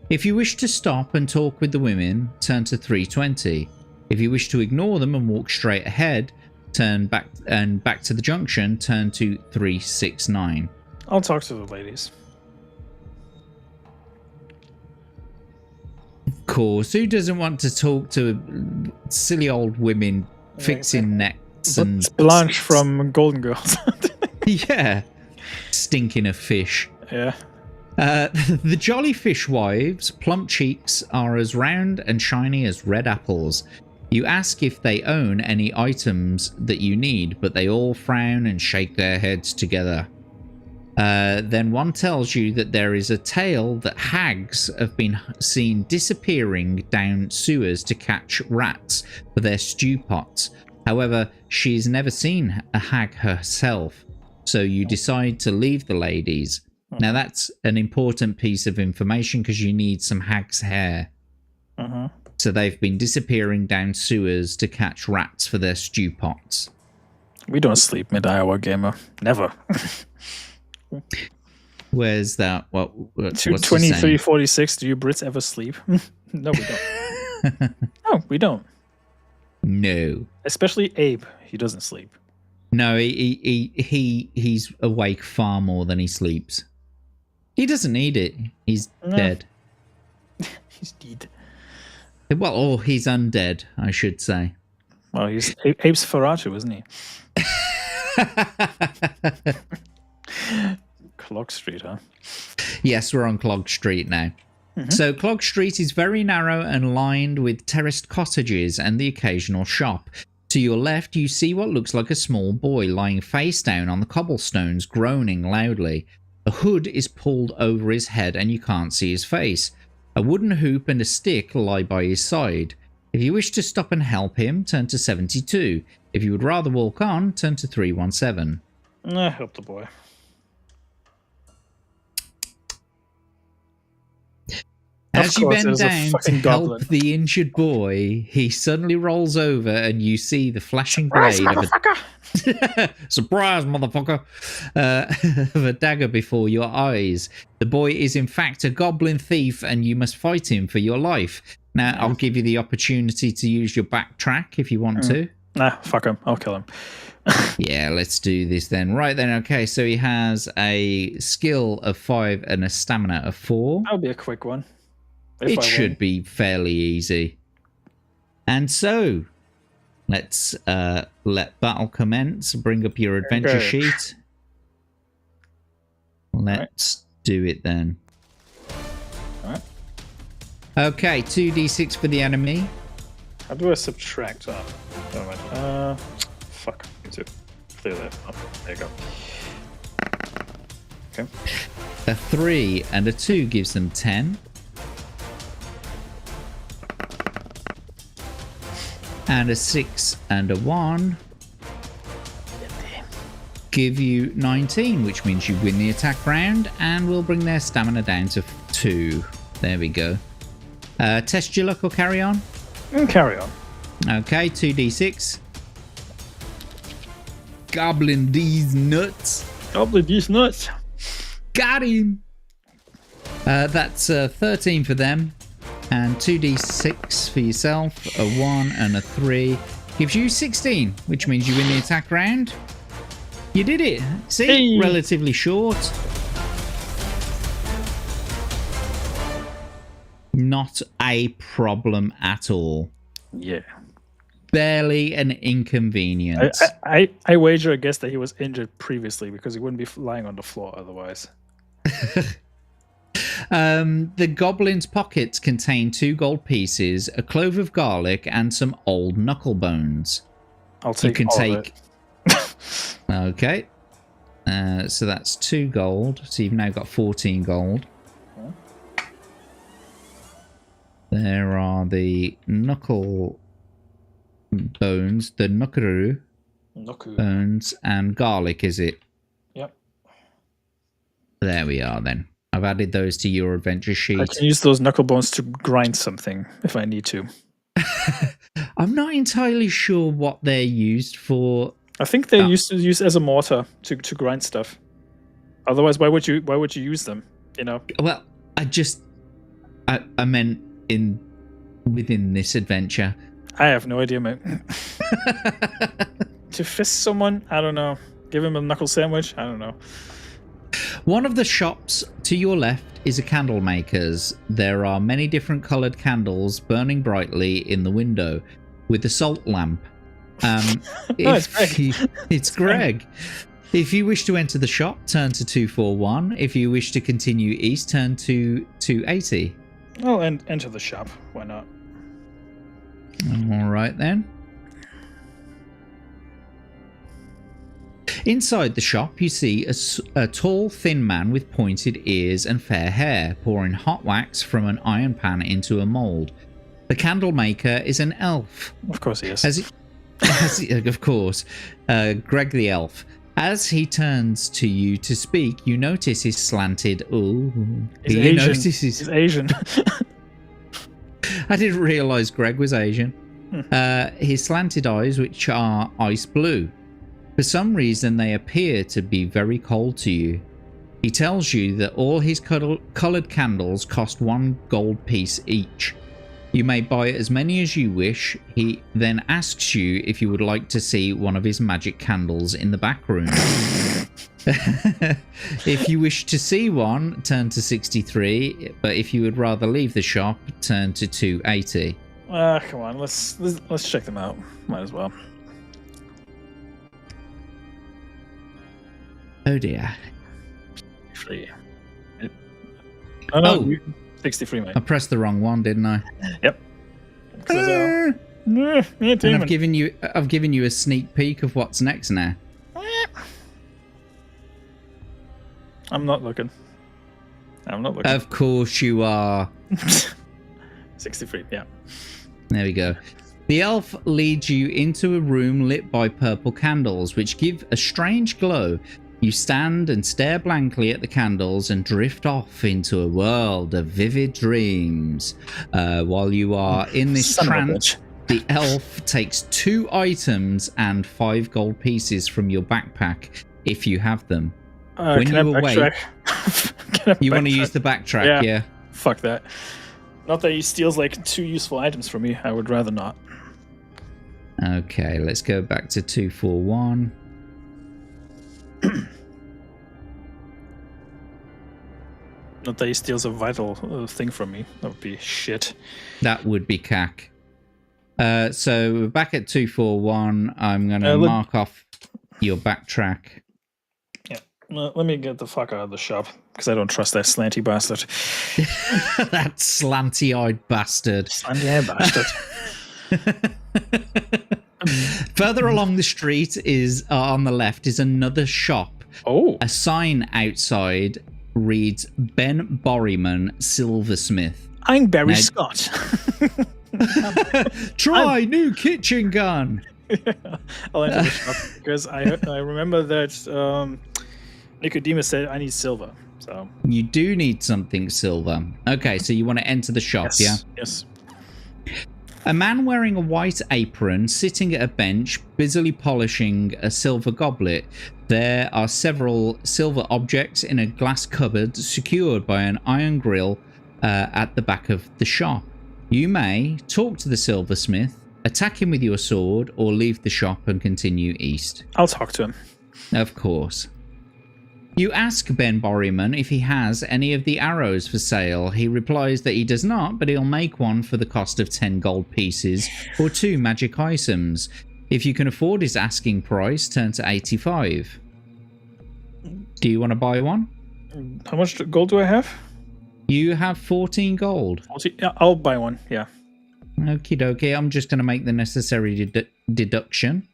If you wish to stop and talk with the women, turn to 320. If you wish to ignore them and walk straight ahead, turn back to the junction, turn to 369. I'll talk to the ladies. Of course, who doesn't want to talk to silly old women fixing nets and... It's Blanche from Golden Girls. Yeah. Stinking of fish. Yeah. The jolly fishwives' plump cheeks are as round and shiny as red apples. You ask if they own any items that you need, but they all frown and shake their heads together. Then one tells you that there is a tale that hags have been seen disappearing down sewers to catch rats for their stew pots. However, she's never seen a hag herself, so you decide to leave the ladies. Now that's an important piece of information because you need some hag's hair. So they've been disappearing down sewers to catch rats for their stew pots. We don't sleep, mid-Iowa gamer. Never. Where's that? What's 2346. Do you Brits ever sleep? No, we don't. No, we don't. No. Especially Abe. He doesn't sleep. No, he's awake far more than he sleeps. He doesn't need it. He's dead. He's dead. Well, or he's undead, I should say. Well, he's Abe's Ferratu, isn't he? Clog Street, huh? Yes, we're on Clog Street now. So Clog Street is very narrow and lined with terraced cottages and the occasional shop. To your left, you see what looks like a small boy lying face down on the cobblestones, groaning loudly. A hood is pulled over his head and you can't see his face. A wooden hoop and a stick lie by his side. If you wish to stop and help him, turn to 72. If you would rather walk on, turn to 317. Help the boy. As you bend there's a down to fucking help goblin. the injured boy, he suddenly rolls over and you see the flashing blade of a surprise, motherfucker, of a dagger before your eyes. The boy is in fact a goblin thief and you must fight him for your life. Now, I'll give you the opportunity to use your backtrack if you want to. Nah, fuck him. I'll kill him. Yeah, let's do this then. Right then, okay, so he has a skill of 5 and a stamina of 4. That'll be a quick one. It should be fairly easy. And so, let's let battle commence. Bring up your adventure sheet. Let's do it then. Alright. Okay, 2d6 for the enemy. How do I subtract? Fuck. Me too. clear that. Oh, there you go. Okay. A 3 and a 2 gives them 10. And a 6 and a 1 give you 19, which means you win the attack round, and we'll bring their stamina down to 2. There we go. Test your luck or carry on? Carry on. Okay, 2d6. Goblin these nuts. Goblin these nuts. Got him. That's 13 for them, and 2d6 for yourself. A 1 and a 3 gives you 16, which means you win the attack round. You did it. See, hey. Relatively short. Not a problem at all. Yeah. Barely an inconvenience. I wager a guess that he was injured previously because he wouldn't be lying on the floor otherwise. The goblin's pockets contain 2 gold pieces, a clove of garlic, and some old knuckle bones. I'll take all of it. Okay. So that's 2 gold. So you've now got 14 gold. There are the knuckle bones, the knuckaroo bones, and garlic, is it? Yep. There we are then. I've added those to your adventure sheet. I can use those knuckle bones to grind something if I need to. I'm not entirely sure what they're used for. I think they're used as a mortar to grind stuff. Otherwise, why would you use them? You know. Well, I meant within this adventure. I have no idea, mate. To fist someone, I don't know. Give him a knuckle sandwich, I don't know. One of the shops to your left is a candle maker's. There are many different coloured candles burning brightly in the window with a salt lamp. It's Greg. It's Greg. If you wish to enter the shop, turn to 241. If you wish to continue east, turn to 280. Well, and enter the shop. Why not? All right then. Inside the shop, you see a tall, thin man with pointed ears and fair hair pouring hot wax from an iron pan into a mould. The candle maker is an elf. Of course he is. Of course. Greg the elf. As he turns to you to speak, you notice his slanted... He's Asian. I didn't realise Greg was Asian. His slanted eyes, which are ice blue. For some reason, they appear to be very cold to you. He tells you that all his coloured candles cost 1 gold piece each. You may buy as many as you wish. He then asks you if you would like to see one of his magic candles in the back room. If you wish to see one, turn to 63. But if you would rather leave the shop, turn to 280. Come on, let's check them out. Might as well. Oh dear. Free. Oh no, 63, mate. I pressed the wrong one, didn't I? Yep. And I've given you a sneak peek of what's next now. I'm not looking. Of course you are. 63, yeah. There we go. The elf leads you into a room lit by purple candles, which give a strange glow. You stand and stare blankly at the candles and drift off into a world of vivid dreams. While you are in this trance, the elf takes 2 items and 5 gold pieces from your backpack, if you have them. When you awake, you want to use the backtrack, yeah? Fuck that. Not that he steals like 2 useful items from me. I would rather not. Okay, let's go back to 241. Not that he steals a vital thing from me. That would be shit. That would be cack. So we're back at 241. I'm going to mark off your backtrack. Yeah. Let me get the fuck out of the shop because I don't trust that slanty bastard. That slanty-eyed bastard. Slanty-eyed bastard. Further along the street is on the left is another shop. Oh. A sign outside reads Ben Borryman, silversmith. I'm Barry Scott. Try new kitchen gun. I'll enter the shop because I remember that Nicodemus said I need silver. So you do need something silver. Okay, so you want to enter the shop, yes. yeah? Yes. A man wearing a white apron sitting at a bench busily polishing a silver goblet. There are several silver objects in a glass cupboard secured by an iron grill at the back of the shop. You may talk to the silversmith, attack him with your sword, or leave the shop and continue east. I'll talk to him. Of course. You ask Ben Borryman if he has any of the arrows for sale. He replies that he does not, but he'll make one for the cost of 10 gold pieces or 2 magic items. If you can afford his asking price, turn to 85. Do you want to buy one? How much gold do I have? You have 14 gold. Yeah, I'll buy one, yeah. Okie dokie, I'm just going to make the necessary deduction.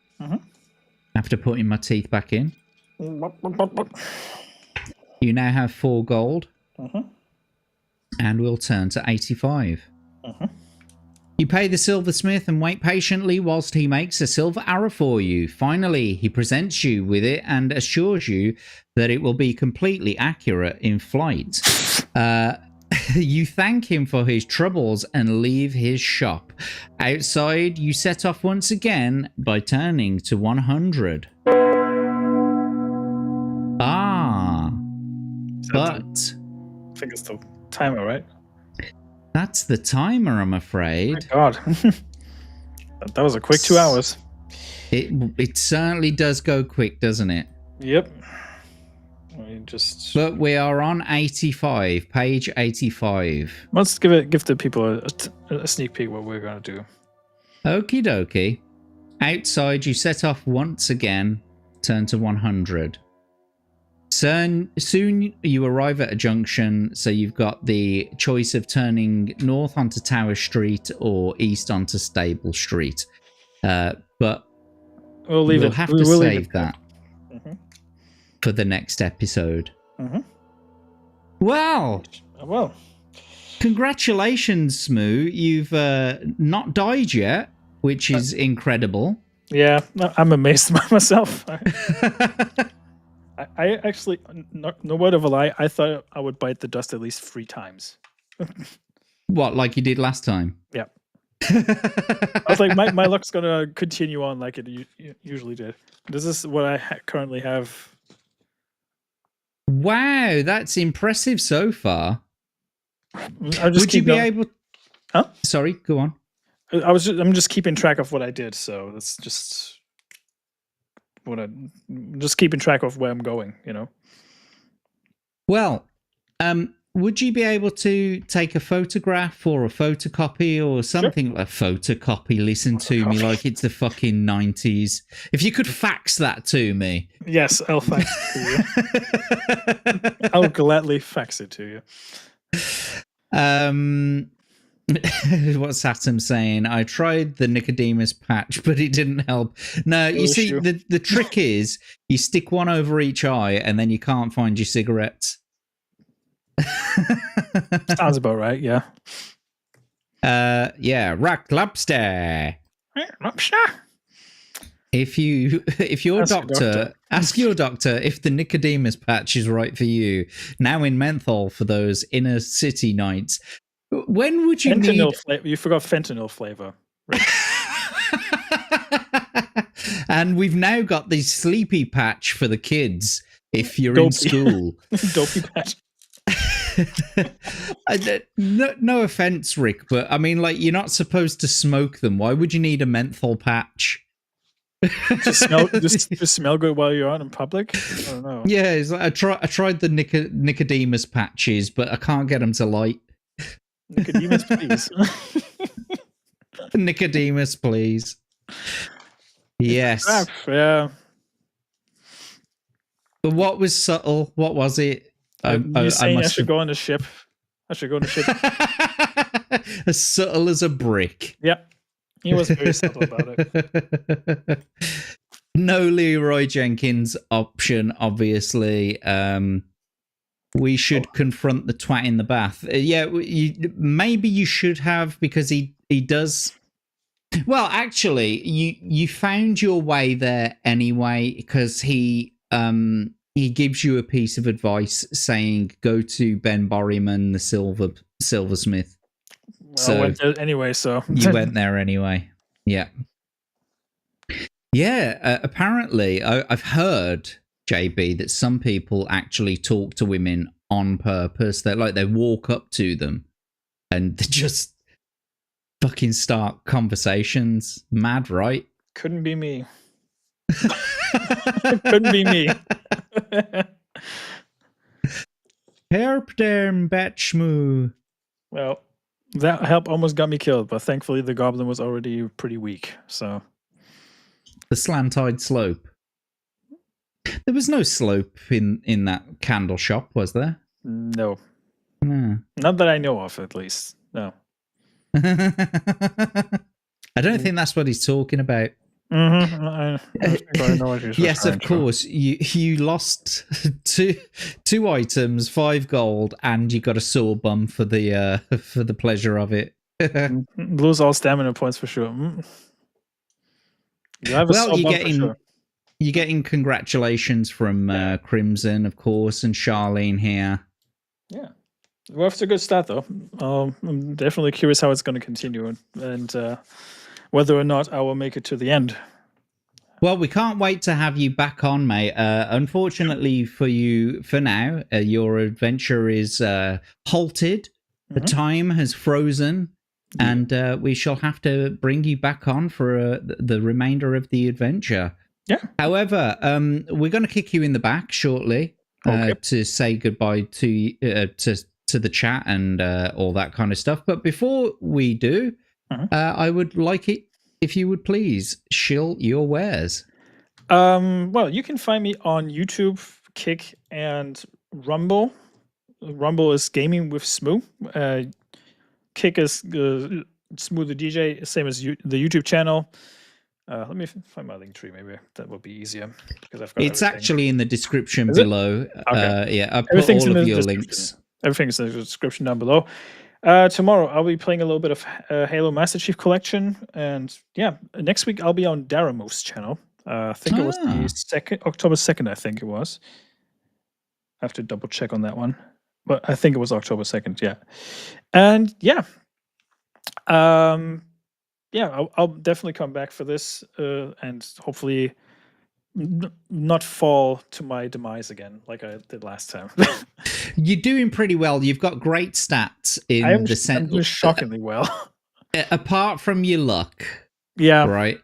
After putting my teeth back in. You now have 4 gold. And we'll turn to 85. You pay the silversmith and wait patiently whilst he makes a silver arrow for you. Finally, he presents you with it and assures you that it will be completely accurate in flight. You thank him for his troubles and leave his shop. Outside, you set off once again by turning to 100. But I think it's the timer, right? That's the timer, I'm afraid. Oh my God. That was a quick 2 hours. It certainly does go quick, doesn't it? Yep. But we are on 85, page 85. Let's give the people a sneak peek what we're going to do. Okie dokie. Outside, you set off once again, turn to 100. Soon you arrive at a junction, so you've got the choice of turning north onto Tower Street or east onto Stable Street. But we'll have to save that for the next episode. Well, congratulations, Smu. You've not died yet, which is incredible. Yeah, I'm amazed by myself. I actually, no word of a lie, I thought I would bite the dust at least 3 times. What, like you did last time? Yeah. I was like, my luck's going to continue on like it usually did. This is what I currently have. Wow, that's impressive so far. Would you be able... Huh? Sorry, go on. I'm just keeping track of what I did, so that's just... just keeping track of where I'm going, you know. Well, would you be able to take a photograph or a photocopy or something? Sure. A photocopy, listen to me like it's the fucking 90s. If you could fax that to me. Yes, I'll fax it to you. I'll gladly fax it to you. What's Saturn saying? I tried the Nicodemus patch, but it didn't help. No, you see, the trick is you stick one over each eye and then you can't find your cigarettes. Sounds about right, yeah. Yeah, rock lobster. Lobster. If your doctor ask your doctor if the Nicodemus patch is right for you. Now in menthol for those inner city nights. When would you need... You forgot fentanyl flavor. Right. And we've now got the sleepy patch for the kids if you're in school. Dopey patch. No offense, Rick, but I mean, like, you're not supposed to smoke them. Why would you need a menthol patch? just smell good while you're out in public? I don't know. Yeah, it's like I tried the Nicodemus patches, but I can't get them to light. Nicodemus, please. Nicodemus, please. Yes. Yeah. But what was subtle? What was it? You saying I should go on a ship? I should go on a ship. As subtle as a brick. Yep. He was very subtle about it. No Leroy Jenkins option, obviously. We should confront the twat in the bath. Yeah, maybe you should have, because he does. Well, actually, you found your way there anyway, because he gives you a piece of advice saying go to Ben Borryman, the silversmith. Well, I went there anyway, so you went there anyway. Yeah. Yeah, apparently, I've heard, JB, that some people actually talk to women on purpose. They walk up to them and they just fucking start conversations. Mad, right? couldn't be me. Couldn't be me. Help them, Smu. Well, that help almost got me killed, but thankfully the goblin was already pretty weak, so... The slant-eyed slope. There was no slope in that candle shop, was there? No. No. Not that I know of, at least. No. I don't think that's what he's talking about. Mm-hmm. I know what he's yes, of referring to. course. You lost two items, 5 gold, and you got a sore bum for the pleasure of it. Lose all stamina points for sure. You have a well, sore bum for sure. You're getting congratulations from Crimson, of course, and Charlene here. Yeah. Well, it's a good start, though. I'm definitely curious how it's going to continue and whether or not I will make it to the end. Well, we can't wait to have you back on, mate. Unfortunately for you, for now, your adventure is halted. The time has frozen, and we shall have to bring you back on for the remainder of the adventure. Yeah. However, we're going to kick you in the back shortly to say goodbye to the chat and all that kind of stuff. But before we do, I would like it if you would please shill your wares. Well, you can find me on YouTube, Kick, and Rumble. Rumble is Gaming with Smu. Kick is Smu the DJ, same as the YouTube channel. Let me find my link tree. Maybe that will be easier because I've got. It's everything. actually in the description below. Okay. Yeah, I put all of your links. Everything's in the description down below. Tomorrow I'll be playing a little bit of Halo Master Chief Collection, and yeah, next week I'll be on Daramo's channel. I think it was the October 2nd. I think it was. I have to double check on that one, but I think it was October 2nd. Yeah, and yeah. Yeah, I'll definitely come back for this and hopefully not fall to my demise again like I did last time. You're doing pretty well. You've got great stats in the sense. I'm doing shockingly well. Apart from your luck. Yeah. Right.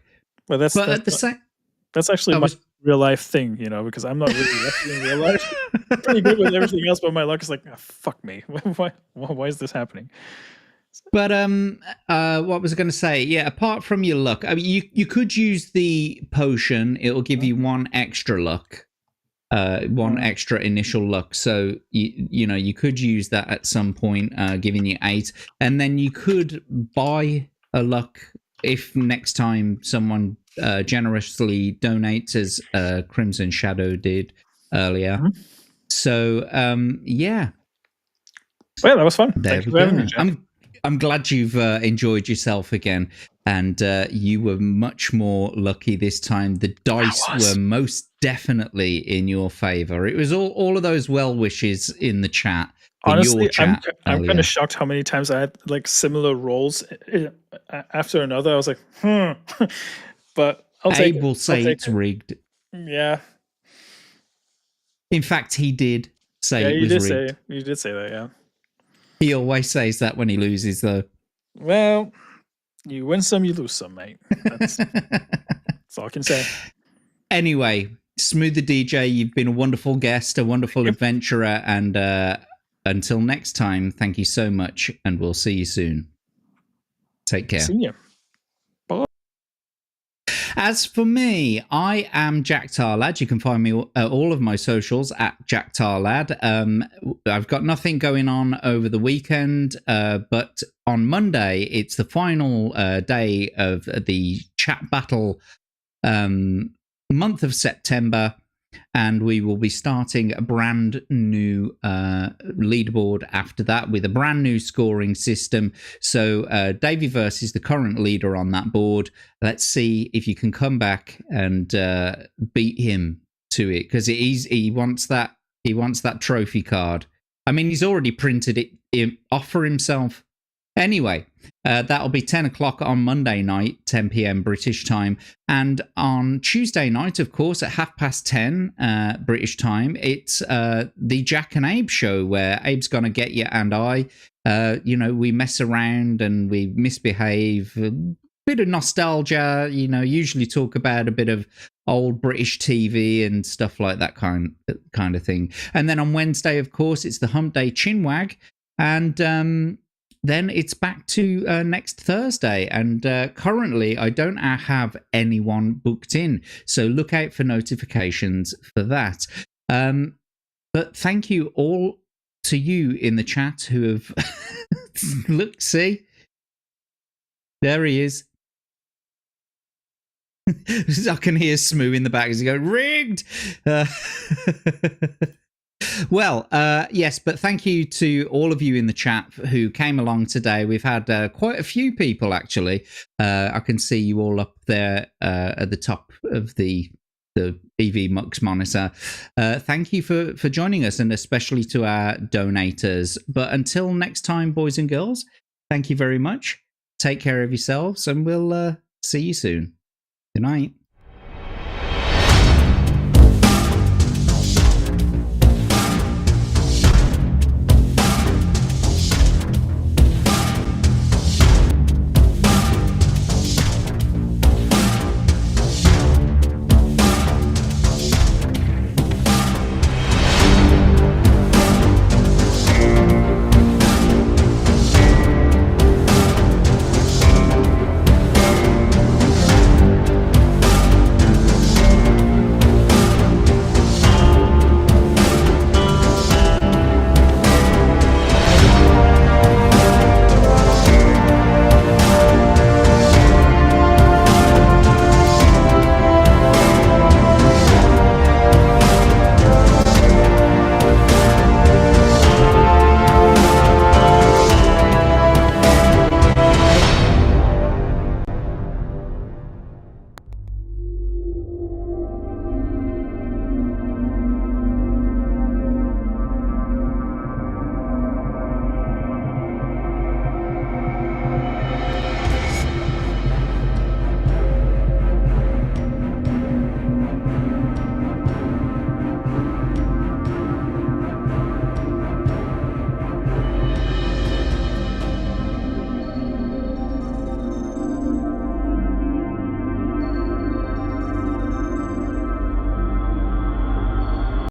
Well, that's actually my real life thing, you know, because I'm not really lucky in real life. I'm pretty good with everything else, but my luck is like, oh, fuck me. Why is this happening? But what was I going to say? Yeah, apart from your luck, I mean, you could use the potion. It'll give you 1 extra luck, 1 extra initial luck. So you could use that at some point, giving you 8, and then you could buy a luck if next time someone generously donates, as Crimson Shadow did earlier. So yeah. Well, that was fun. There we go. I'm glad you've enjoyed yourself again, and you were much more lucky this time. The dice were most definitely in your favor. It was all of those well wishes in the chat. Honestly, I'm kind of shocked how many times I had like similar rolls after another. I was like, but Abe will say it's rigged. Yeah. In fact, he did say it was rigged. You did say that, yeah. He always says that when he loses, though. Well, you win some, you lose some, mate. That's all I can say. Anyway, Smu the DJ, you've been a wonderful guest, a wonderful adventurer, and until next time, thank you so much, and we'll see you soon. Take care. See you. Bye. As for me, I am Jack Tarlad. You can find me all of my socials at Jack Tarlad. I've got nothing going on over the weekend, but on Monday, it's the final day of the chat battle month of September. And we will be starting a brand new leaderboard after that with a brand new scoring system. So Daveyverse is the current leader on that board. Let's see if you can come back and beat him to it, because he wants that trophy card. I mean, he's already printed it off for himself. Anyway, that'll be 10 o'clock on Monday night, 10 p.m. British time. And on Tuesday night, of course, at 10:30 British time, it's the Jack and Abe show, where Abe's going to get you and I. We mess around and we misbehave. A bit of nostalgia, usually talk about a bit of old British TV and stuff like that kind of thing. And then on Wednesday, of course, it's the Hump Day Chinwag. And then it's back to next Thursday. And currently, I don't have anyone booked in. So look out for notifications for that. But thank you all to you in the chat who have... Look, see? There he is. I can hear Smu in the back as he goes, rigged! Well, yes, but thank you to all of you in the chat who came along today. We've had quite a few people, actually. I can see you all up there at the top of the EV Mux monitor. Thank you for joining us, and especially to our donators. But until next time, boys and girls, thank you very much. Take care of yourselves, and we'll see you soon. Good night.